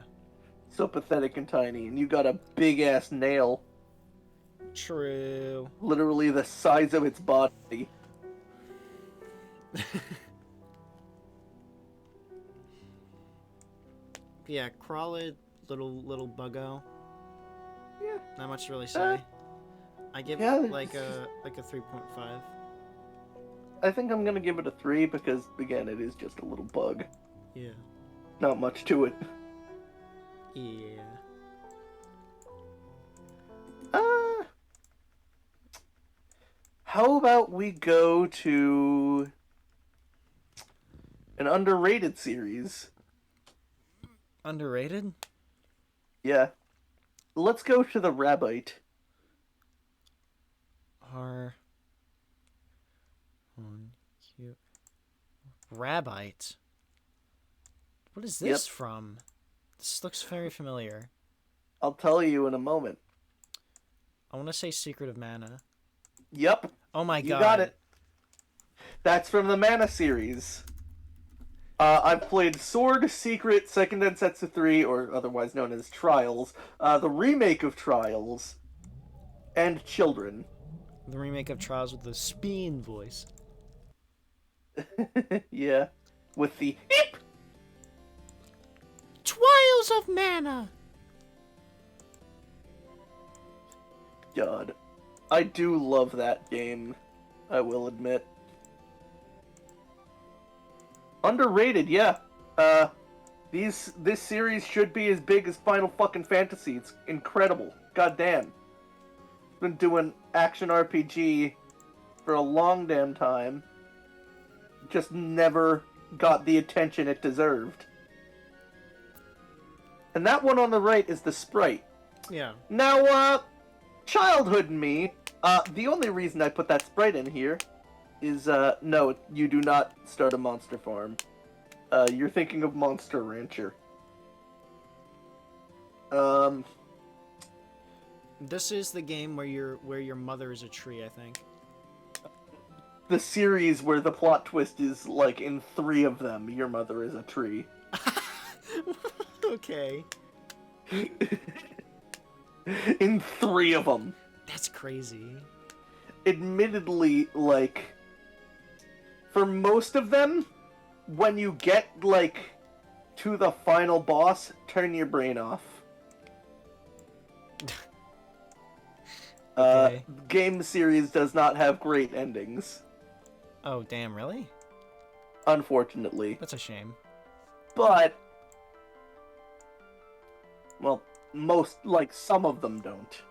So pathetic and tiny, and you got a big ass nail. True. Literally the size of its body. Yeah, Crawlid, little buggo. Yeah. Not much to really say. I give it like a 3.5. I think I'm gonna give it a 3 because again, it is just a little bug. Yeah. Not much to it. Yeah. How about we go to an underrated series? Underrated? Yeah. Let's go to the Rabbite. Rabbite. What is this from? This looks very familiar. I'll tell you in a moment. I want to say Secret of Mana. Yep. Oh my god. You got it. That's from the Mana series. I've played Sword, Secret, Second Densetsu 3, or otherwise known as Trials, the remake of Trials, and Children. The remake of Trials with the Speen voice. Yeah. With the hip! Trials of Mana! God. I do love that game, I will admit. Underrated, yeah. This series should be as big as Final fucking Fantasy. It's incredible. God damn. Been doing action RPG for a long damn time. Just never got the attention it deserved. And that one on the right is the sprite. Yeah. Now, childhood me, the only reason I put that sprite in here is, no, you do not start a monster farm. You're thinking of Monster Rancher. This is the game where your mother is a tree, I think. The series where the plot twist is, like, in 3 of them, your mother is a tree. Okay. In 3 of them. That's crazy. Admittedly, like, for most of them, when you get, like, to the final boss, turn your brain off. Okay. Game series does not have great endings, Oh, damn, really? unfortunately. That's a shame. But, well, some of them don't.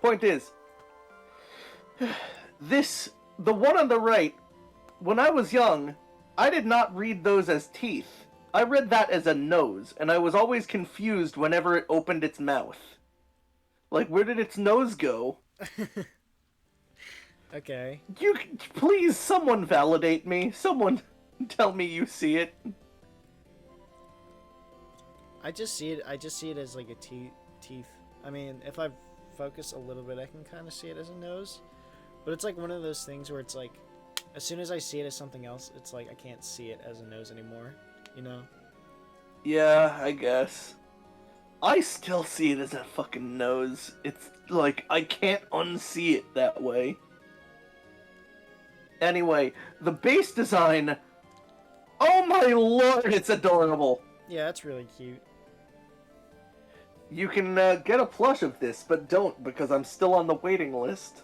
Point is, the one on the right, when I was young, I did not read those as teeth. I read that as a nose, and I was always confused whenever it opened its mouth. Like, where did its nose go? Okay. Please, someone validate me. Someone tell me you see it. I just see it as like a teeth. I mean, if I focus a little bit, I can kind of see it as a nose. But it's like one of those things where it's like, as soon as I see it as something else, it's like I can't see it as a nose anymore, you know? Yeah, I guess. I still see it as a fucking nose. It's like, I can't unsee it that way. Anyway, the base design... Oh my lord, it's adorable! Yeah, that's really cute. You can get a plush of this, but don't, because I'm still on the waiting list.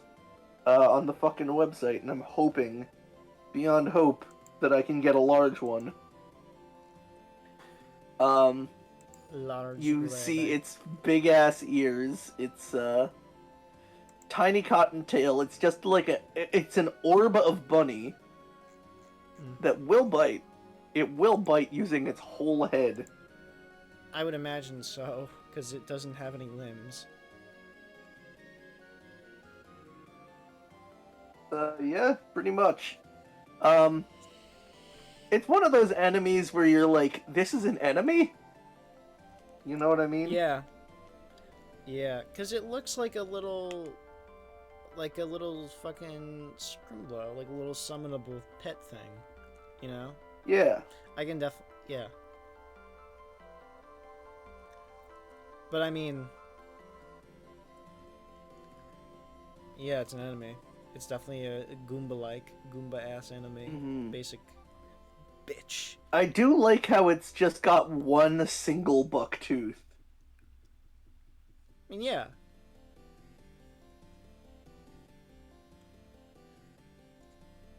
On the fucking website, and I'm hoping, beyond hope, that I can get a large one. You see its big-ass ears, its, tiny cottontail, it's just like it's an orb of bunny that will bite. It will bite using its whole head. I would imagine so, because it doesn't have any limbs. Yeah, pretty much. It's one of those enemies where you're like, this is an enemy? You know what I mean? Yeah. Yeah, because it looks like a little fucking Scrimlow, like a little summonable pet thing, you know? Yeah. I can yeah. But I mean, yeah, it's an enemy. It's definitely a Goomba-ass enemy. Mm-hmm. Basic bitch. I do like how it's just got one single buck tooth. I mean, yeah.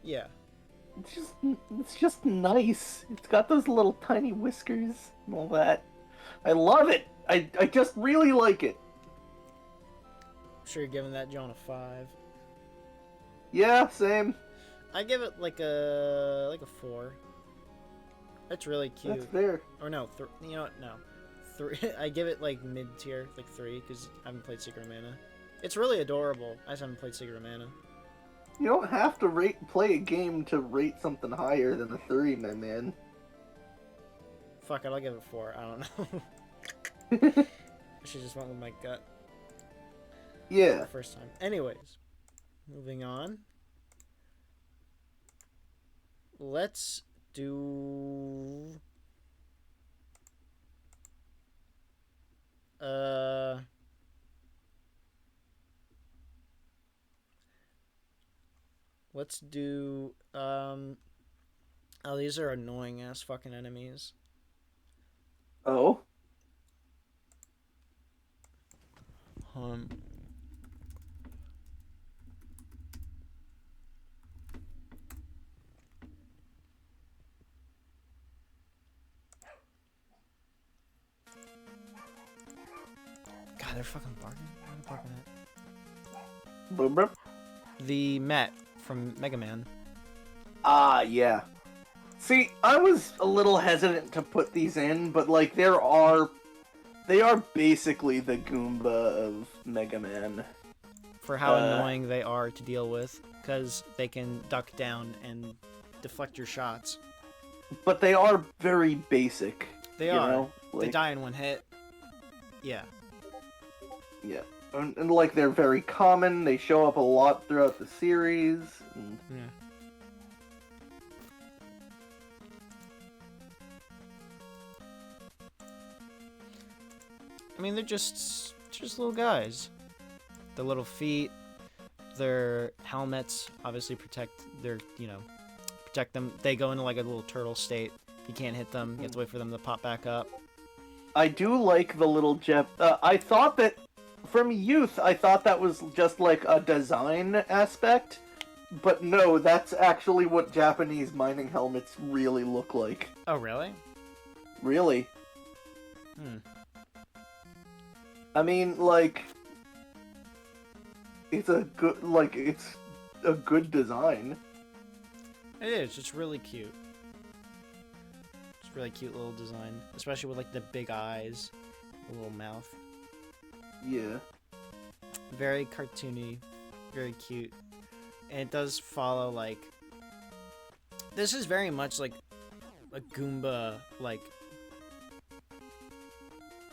Yeah. It's just nice. It's got those little tiny whiskers and all that. I love it. I just really like it. I'm sure you're giving that John a 5. Yeah, same. I give it like a 4. That's really cute. That's fair. Or no, you know what? No, 3. I give it like mid tier, like 3, because I haven't played Secret of Mana. It's really adorable. I just haven't played Secret of Mana. You don't have to play a game to rate something higher than a 3, my man. Fuck it, I'll give it 4. I don't know. I should just went with my gut. Yeah. The first time. Anyways, moving on. Let's do... Let's do... Oh, these are annoying ass fucking enemies. Oh? Um... God, they're fucking barking. Why are they barking at? Boom, boom. The Met from Mega Man. Ah, yeah. See, I was a little hesitant to put these in, but like they are basically the Goomba of Mega Man. For how annoying they are to deal with, because they can duck down and deflect your shots. But they are very basic. They you are. know? They Like, die in one hit. Yeah. yeah. And like they're very common. They show up a lot throughout the series. And... Yeah. I mean, they're just little guys. The little feet, their helmets obviously protect their, protect them. They go into like a little turtle state. You can't hit them. You have to wait for them to pop back up. I do like the little Jeff. I thought that, from youth, I thought that was just like a design aspect. But no, that's actually what Japanese mining helmets really look like. Oh, really? Really. Hmm. I mean, like, it's a good design. It is. It's really cute. It's a really cute little design, especially with like the big eyes, the little mouth. Yeah. Very cartoony, very cute, and it does follow like. This is very much like a Goomba, like.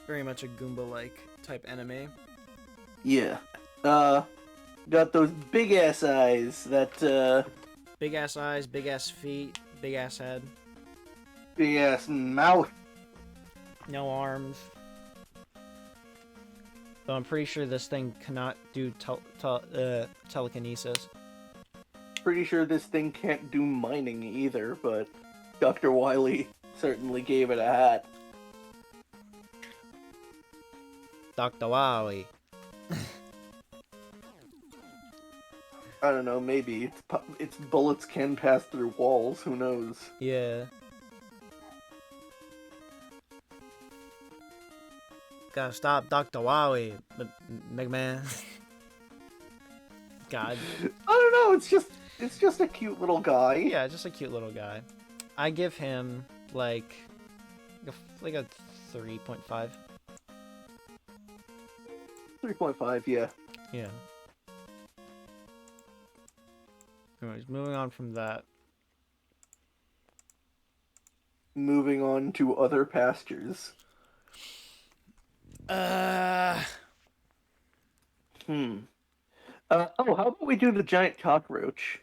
Very much a Goomba-like type enemy. Yeah. Got those big ass eyes that, Big ass eyes, big ass feet, big ass head. big ass mouth. No arms. Though I'm pretty sure this thing cannot do telekinesis. Pretty sure this thing can't do mining either, but Dr. Wily certainly gave it a hat. Dr. Wowie. I don't know, maybe its bullets can pass through walls, who knows? Yeah. Gotta stop Dr. Wowie, Mega Man. God. I don't know, it's just a cute little guy. Yeah, just a cute little guy. I give him like a 3.5. 3.5, yeah. Yeah. Anyways, moving on from that. Moving on to other pastures. Uh, Oh, how about we do the giant cockroach?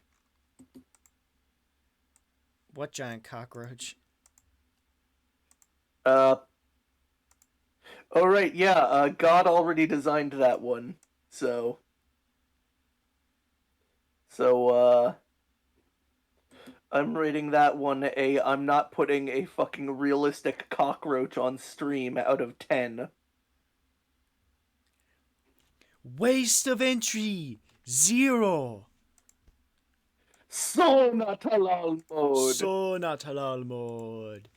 What giant cockroach? Oh right, yeah, God already designed that one. So, I'm rating that one I'm not putting a fucking realistic cockroach on stream out of 10. Waste of entry! 0! So not halal mode! So not halal mode.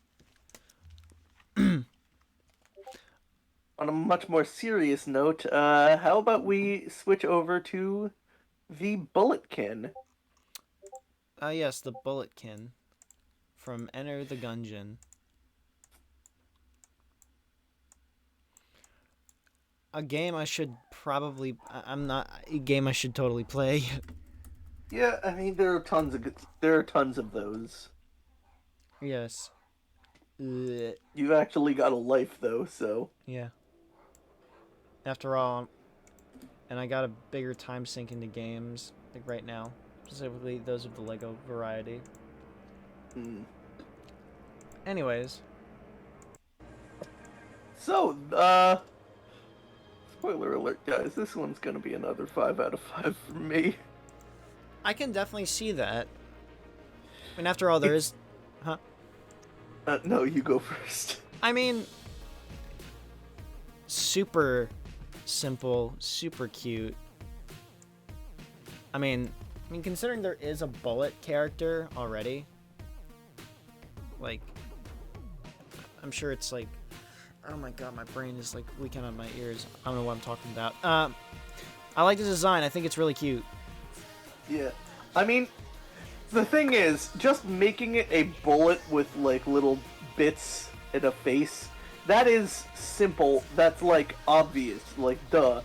On a much more serious note, how about we switch over to the Bulletkin? Yes, the Bulletkin from Enter the Gungeon. A game I should probably... a game I should totally play. Yeah, I mean there are tons of those. Yes. Ugh. You've actually got a life though, so Yeah. After all, and I got a bigger time sink into games like right now, specifically those of the Lego variety. Anyways, so spoiler alert, guys. This one's gonna be another 5 out of 5 for me. I can definitely see that. I mean, after all, there is, huh? No, you go first. I mean, super simple, super cute. I mean, considering there is a bullet character already, like, I'm sure it's like, oh my god, my brain is like leaking out of my ears. I don't know what I'm talking about. I like the design. I think it's really cute. Yeah, I mean, the thing is, just making it a bullet with like little bits and a face, that is simple. That's like obvious. Like, duh.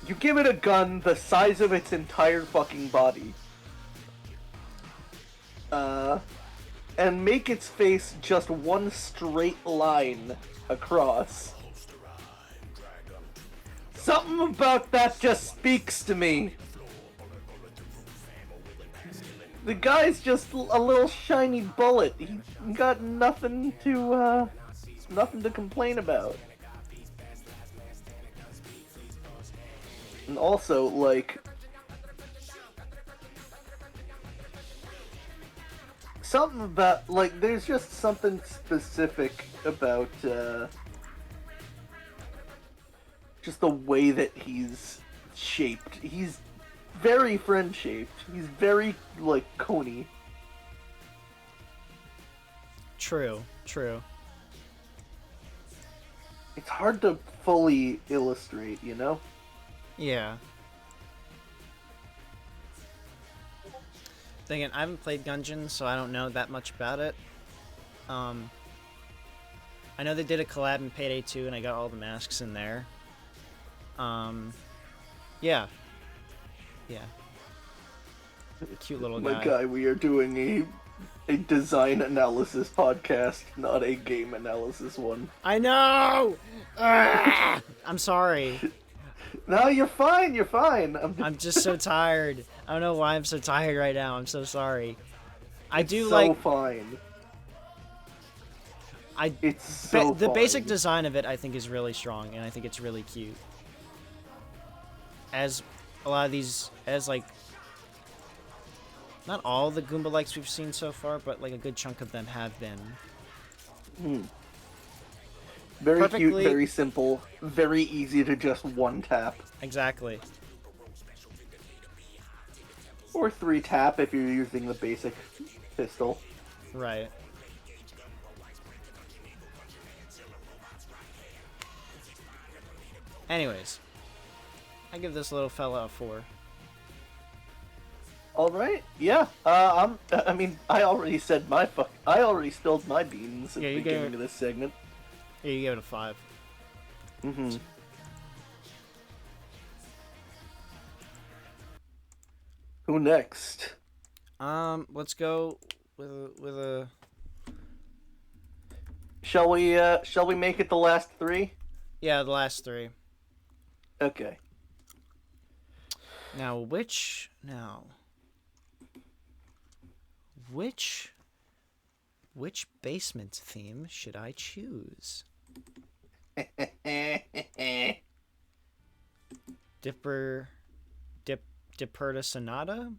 You give it a gun the size of its entire fucking body. And make its face just one straight line across. Something about that just speaks to me. The guy's just a little shiny bullet. He got nothing to complain about. And also, like, something about, like, there's just something specific about, just the way that he's shaped. He's very friend-shaped. He's very, like, coney. True, true. It's hard to fully illustrate, you know? Yeah. Then again, I haven't played Gungeon, so I don't know that much about it. I know they did a collab in Payday 2, and I got all the masks in there. Yeah. Yeah. Cute little guy. My guy, we are doing a design analysis podcast, not a game analysis one. I know! Ah! I'm sorry. No, you're fine, you're fine. I'm just so tired. I don't know why I'm so tired right now. I'm so sorry. I do so like... fine. It's the fine. basic design of it, I think, is really strong, and I think it's really cute. As a lot of these, as like, not all the Goomba likes we've seen so far, but like a good chunk of them have been. Very Perfectly... cute, very simple, very easy to just one tap. Exactly. Or 3 tap if you're using the basic pistol. Right. Anyways, I give this little fella a 4. All right, yeah. I mean, I already said I already spilled my beans at the beginning of this segment. Yeah, you give it a 5. Mm-hmm. Who next? Let's go with a. Shall we make it the last 3? Yeah, the last 3. Okay. Now, which basement theme should I choose? Dipterra Sonata,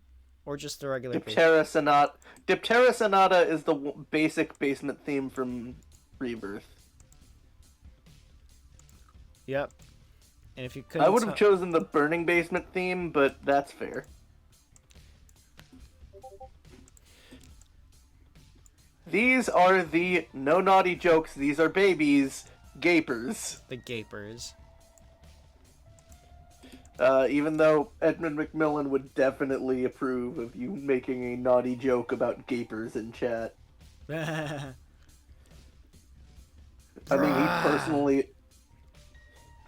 or just the regular Dipterra Sonata. Dipterra Sonata is the basic basement theme from Rebirth. Yep. And if you couldn't, I would have chosen the Burning Basement theme, but that's fair. These are the no naughty jokes. These are babies. Gapers. The Gapers. Even though Edmund McMillan would definitely approve of you making a naughty joke about gapers in chat. I mean,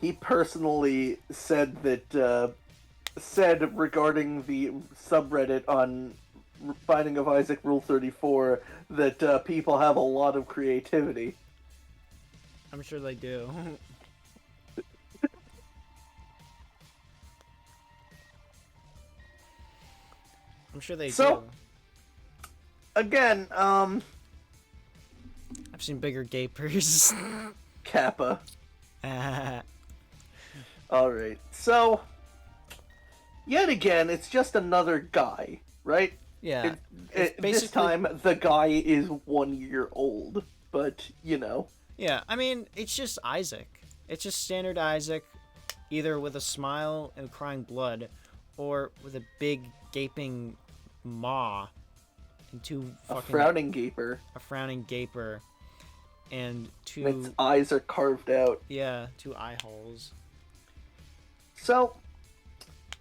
he personally said that said regarding the subreddit on Binding of Isaac Rule 34 that people have a lot of creativity. I'm sure they do. I'm sure they do. Again, I've seen bigger gapers. Kappa. Alright, so... Yet again, it's just another guy, right? Yeah. This time, the guy is 1 year old, but, you know. Yeah, I mean, it's just Isaac. It's just standard Isaac, either with a smile and crying blood, or with a big gaping maw and two fucking... A frowning gaper. A frowning gaper. And two... And its eyes are carved out. Yeah, two eye holes. So,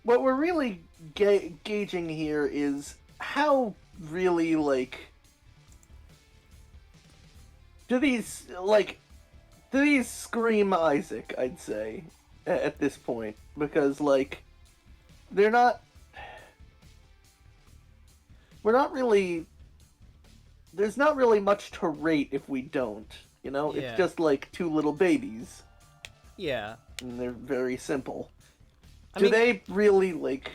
what we're really gauging here is how really, like... Do these scream Isaac, I'd say, at this point? Because, like, they're not... We're not really... There's not really much to rate if we don't, you know? Yeah. It's just, like, two little babies. Yeah. And they're very simple. I Do mean, they really, like...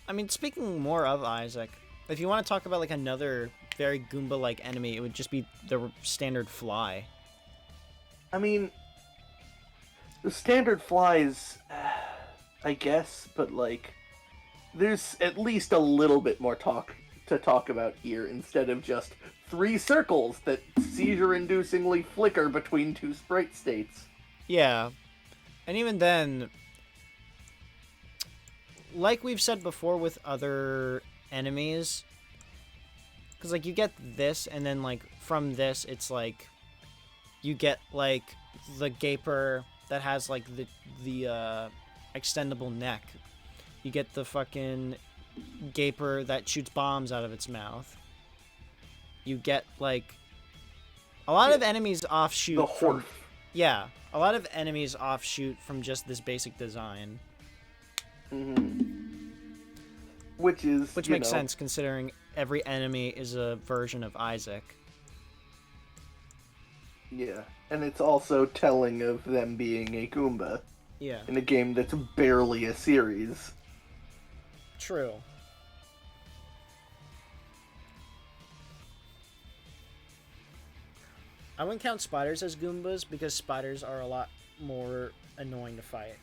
I mean, speaking more of Isaac, if you want to talk about, like, another very Goomba-like enemy, it would just be the standard fly. I mean... The standard flies... I guess, but, like... There's at least a little bit more to talk about here, instead of just 3 circles that seizure-inducingly flicker between 2 sprite states. Yeah. And even then... Like we've said before with other enemies, because, like, you get this, and then, like, from this, it's, like, you get, like, the gaper that has, like, the extendable neck. You get the fucking gaper that shoots bombs out of its mouth. You get, like, a lot of enemies offshoot The from... Horf. Yeah, a lot of enemies offshoot from just this basic design. Mm-hmm. Which makes sense, considering every enemy is a version of Isaac. Yeah, and it's also telling of them being a Goomba. Yeah. In a game that's barely a series. True. I wouldn't count spiders as Goombas, because spiders are a lot more annoying to fight.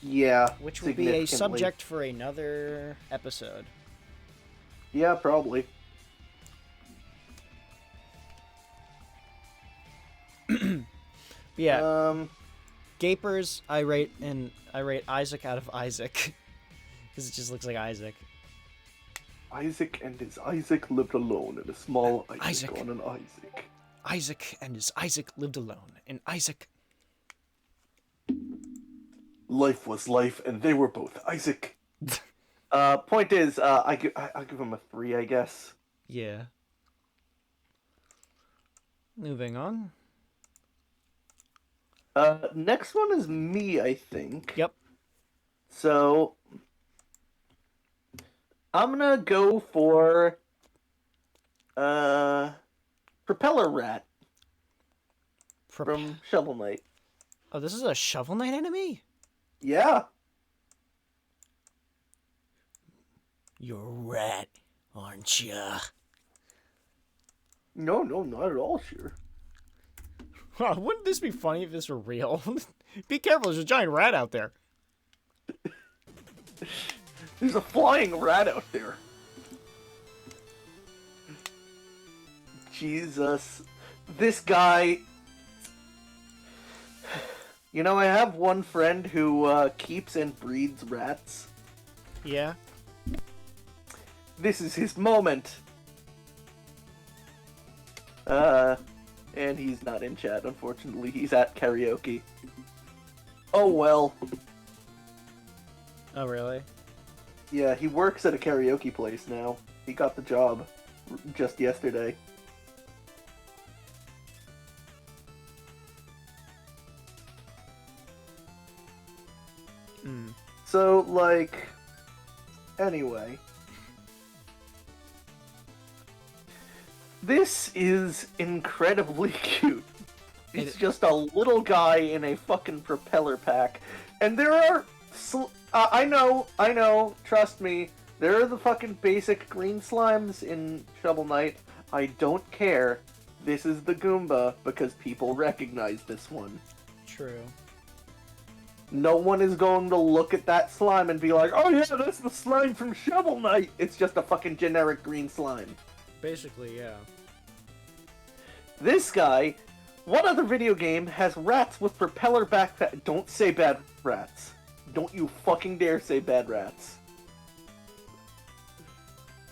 Yeah, which will be a subject for another episode. Yeah, probably. Yeah. Gapers, I rate Isaac out of Isaac. Because it just looks like Isaac. Isaac and his Isaac lived alone in a small Isaac on an Isaac. Isaac and his Isaac lived alone, and Isaac... Life was life, and they were both Isaac. Point is, I give him a 3, I guess. Yeah. Moving on. Next one is me, I think. Yep. So, I'm gonna go for, Propeller Rat. From Shovel Knight. Oh, this is a Shovel Knight enemy? Yeah. You're a rat, aren't ya? No, not at all, sure. Wouldn't this be funny if this were real? Be careful, there's a giant rat out there. There's a flying rat out there. Jesus. This guy... You know, I have one friend who keeps and breeds rats. Yeah? This is his moment. And he's not in chat, unfortunately. He's at karaoke. Oh well. Oh, really? Yeah, he works at a karaoke place now. He got the job just yesterday. So, like, anyway. This is incredibly cute. It's just a little guy in a fucking propeller pack. And there are... I know, trust me. There are the fucking basic green slimes in Shovel Knight. I don't care. This is the Goomba because people recognize this one. True. No one is going to look at that slime and be like, oh yeah, that's the slime from Shovel Knight! It's just a fucking generic green slime. Basically, yeah. This guy, what other video game has rats with propeller backpack? Don't say bad rats. Don't you fucking dare say bad rats.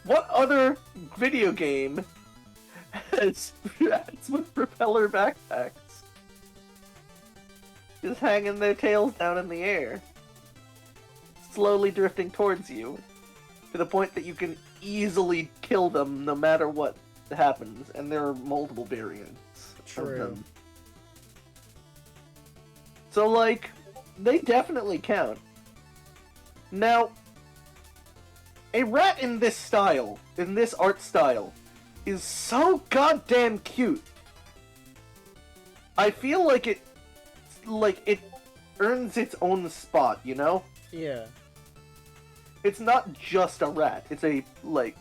What other video game has rats with propeller backpacks? Just hanging their tails down in the air. Slowly drifting towards you. To the point that you can easily kill them no matter what happens. And there are multiple variants of them. So, like, they definitely count. Now, a rat in this style, in this art style, is so goddamn cute. I feel like it earns its own spot, you know? Yeah. It's not just a rat. It's a, like...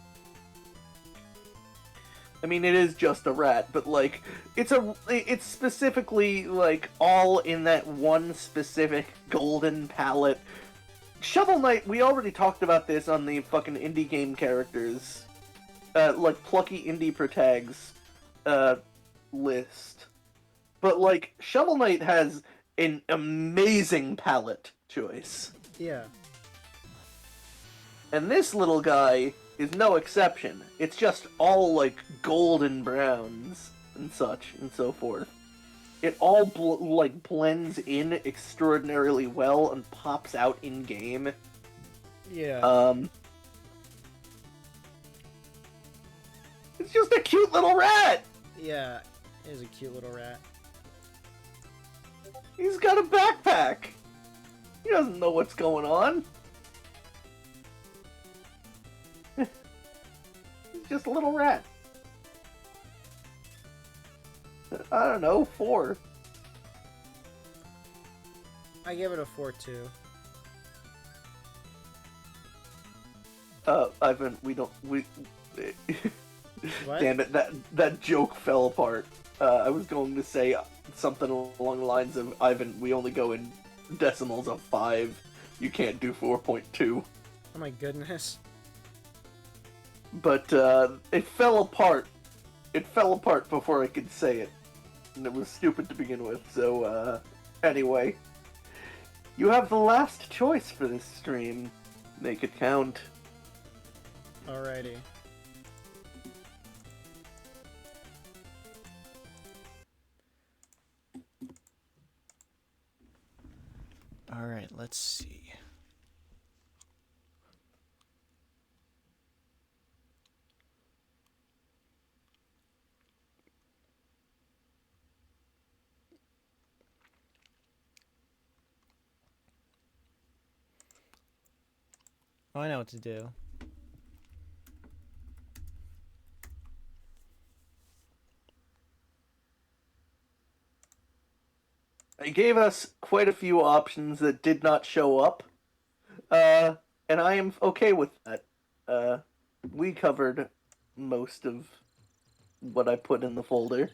I mean, it is just a rat, but, like, it's specifically, like, all in that one specific golden palette. Shovel Knight, we already talked about this on the fucking indie game characters. Like, plucky indie protags, list. But, like, Shovel Knight has an amazing palette choice. Yeah. And this little guy is no exception. It's just all, like, golden browns and such and so forth. It all, blends in extraordinarily well and pops out in-game. Yeah. It's just a cute little rat! Yeah, it is a cute little rat. He's got a backpack! He doesn't know what's going on. He's just a little rat. I don't know, 4. I give it a 4 too. Ivan, What? Damn it, that joke fell apart. I was going to say something along the lines of, Ivan, we only go in decimals of 5. You can't do 4.2. Oh my goodness. But, it fell apart. It fell apart before I could say it. And it was stupid to begin with, so, anyway. You have the last choice for this stream. Make it count. Alrighty. Alright, let's see. Oh, I know what to do. They gave us quite a few options that did not show up, and I am okay with that. We covered most of what I put in the folder.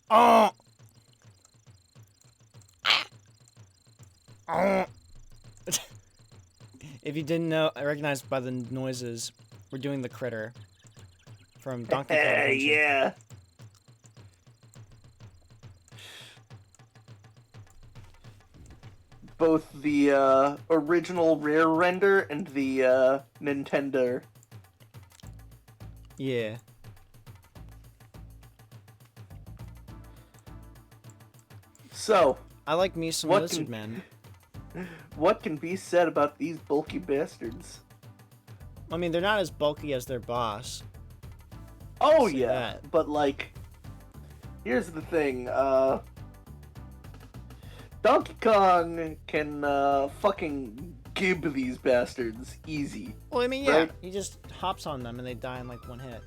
Oh! Oh! If you didn't know, I recognized by the noises, we're doing the critter from Donkey Kong Country. Yeah. Both the original Rare render and the Nintendo. Yeah. So, I like me some What Lizard can- Men. what can be said about these bulky bastards? I mean, they're not as bulky as their boss. Oh See yeah, that. but like, here's the thing. Donkey Kong can fucking gib these bastards easy. Well, I mean, yeah, right? he just hops on them and they die in like one hit.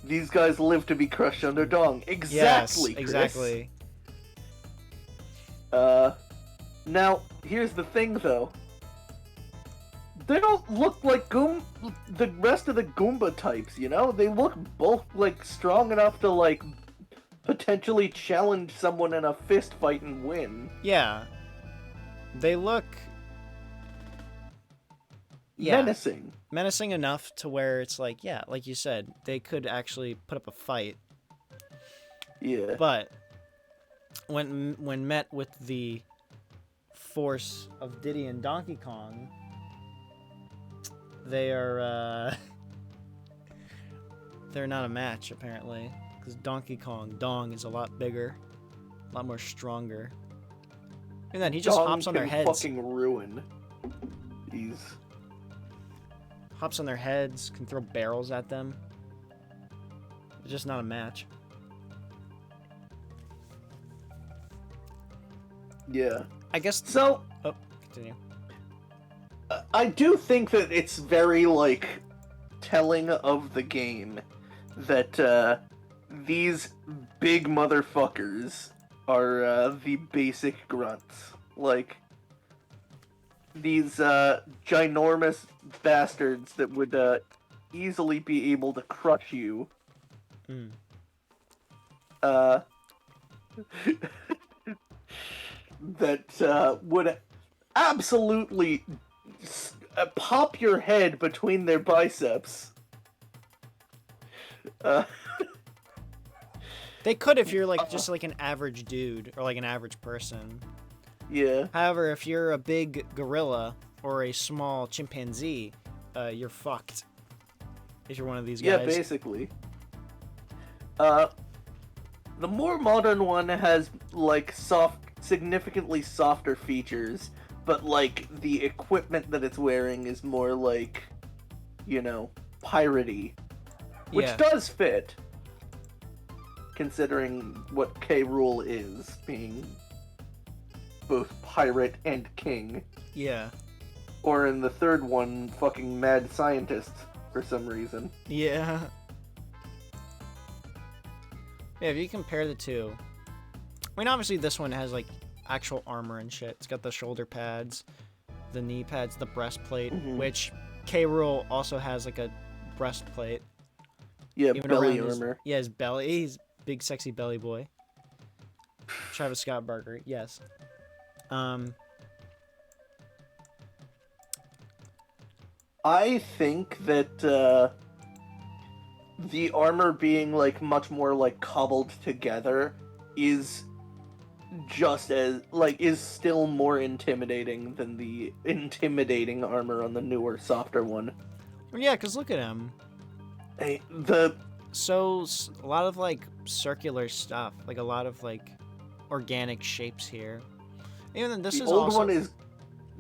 These guys live to be crushed under dong. Exactly, Yes, Chris. exactly. Now, here's the thing, though. They don't look like the rest of the Goomba types, you know? They look both, like, strong enough to, like, potentially challenge someone in a fist fight and win. Yeah. They look... Yeah. Menacing. Menacing enough to where it's like, yeah, like you said, they could actually put up a fight. Yeah. But when met with the force of Diddy and Donkey Kong, they are they're not a match apparently, because Donkey Kong Dong is a lot bigger, a lot more stronger. And then he just Dong hops on their can heads. fucking ruin these. Hops on their heads, can throw barrels at them. It's just not a match. Yeah. I guess. So, Oh, continue. I do think that it's very, like, telling of the game that, these big motherfuckers are, the basic grunts. Like, these, ginormous bastards that would, easily be able to crush you. Mm. That, would absolutely pop your head between their biceps. They could if you're like just like an average dude or like an average person. Yeah. However, if you're a big gorilla or a small chimpanzee, you're fucked. If you're one of these guys. Yeah, basically. The more modern one has, like, significantly softer features, but, like, the equipment that it's wearing is more, like, you know, piratey. Which Yeah. does fit, considering what K. Rool is, being both pirate and king. Yeah. Or in the third one, fucking mad scientist, for some reason. Yeah. Yeah, if you compare the two, I mean, obviously this one has like actual armor and shit. It's got the shoulder pads, the knee pads, the breastplate, which K. Rool also has like a breastplate. Yeah, Even belly around his- armor. Yeah, his belly. He's big, sexy belly boy. Travis Scott burger. Yes. I think that the armor being like much more like cobbled together is just as like is still more intimidating than the intimidating armor on the newer, softer one. Well, yeah, because look at him. Hey, So, a lot of like circular stuff, like a lot of like organic shapes here. Even then, this the is old also... one is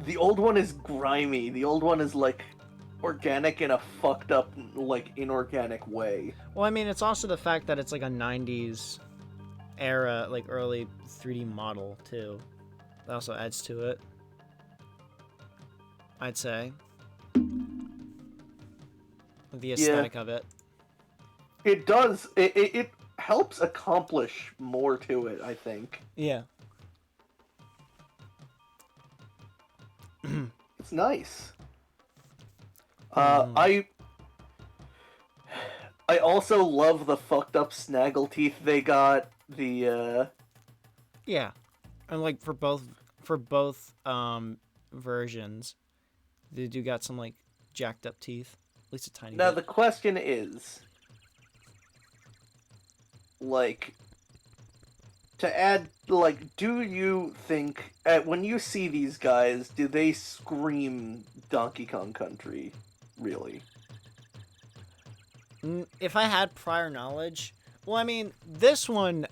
the old one is grimy. The old one is like organic in a fucked up like inorganic way. Well, I mean, it's also the fact that it's like a 90s era, like early 3D model too. That also adds to it, I'd say. The aesthetic of it. It does. It helps accomplish more to it, I think. Yeah. It's nice. I also love the fucked up snaggle teeth they got. The Yeah, and like for both versions, they do got some like jacked up teeth, at least a tiny now bit. the question is, like, to add, like, do you think when you see these guys, do they scream Donkey Kong Country? Really? If I had prior knowledge, well, I mean, this one,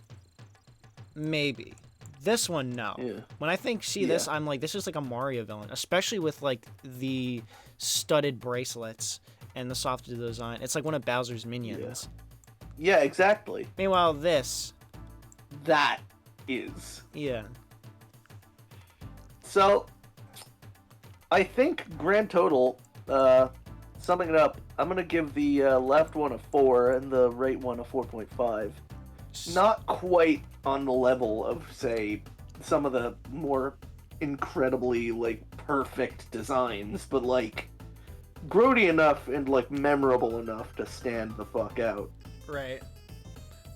maybe. This one, no. Yeah. When I see this, I'm like, this is like a Mario villain, especially with like the studded bracelets and the soft design. It's like one of Bowser's minions. Yeah, exactly. Meanwhile, this, That is. Yeah. So, I think grand total, summing it up, I'm gonna give the left one a 4 and the right one a 4.5. Not quite on the level of, say, some of the more incredibly, like, perfect designs, but, like, grody enough and, like, memorable enough to stand the fuck out. Right.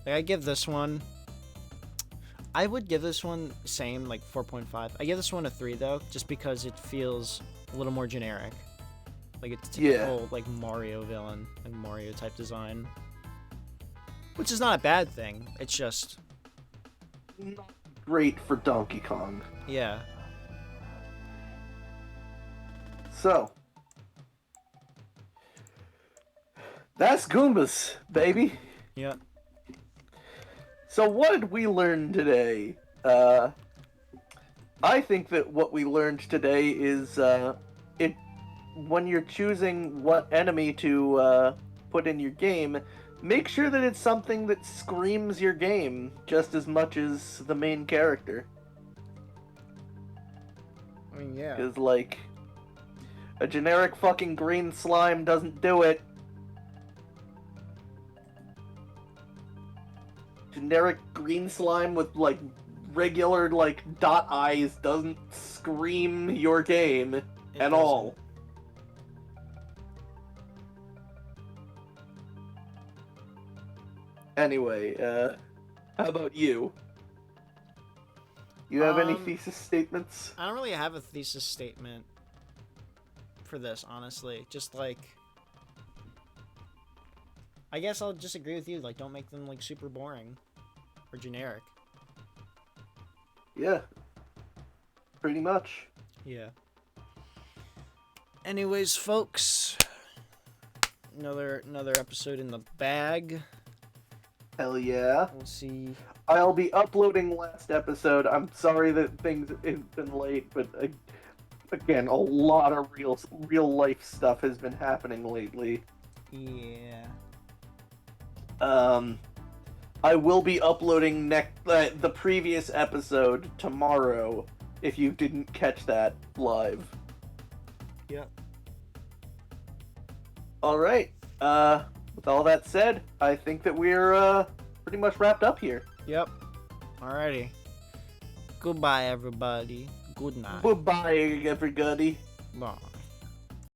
Like, I give this one... I would give this one same, like 4.5. I give this one a 3 though, just because it feels a little more generic. Like it's typical like Mario villain, like Mario type design. Which is not a bad thing. It's just Not great for Donkey Kong. yeah. So, that's Goombas, baby. Yeah. So what did we learn today? I think that what we learned today is when you're choosing what enemy to put in your game, make sure that it's something that screams your game just as much as the main character. I mean, yeah. Because, like, a generic fucking green slime doesn't do it. Generic green slime with, like, regular, like, dot eyes doesn't scream your game at all. Anyway, how about you? You have any thesis statements? I don't really have a thesis statement for this, honestly. Just like, I guess I'll just agree with you. Like, don't make them like super boring or generic. Yeah, pretty much. Yeah. Anyways, folks, another episode in the bag. Hell yeah. We'll see. I'll be uploading last episode. I'm sorry that things have been late, but again, a lot of real life stuff has been happening lately. Yeah. I will be uploading the previous episode tomorrow if you didn't catch that live. Yep. All right. With all that said, I think that we're pretty much wrapped up here. Yep. Alrighty. Goodbye, everybody. Good night. Goodbye, everybody. Bye.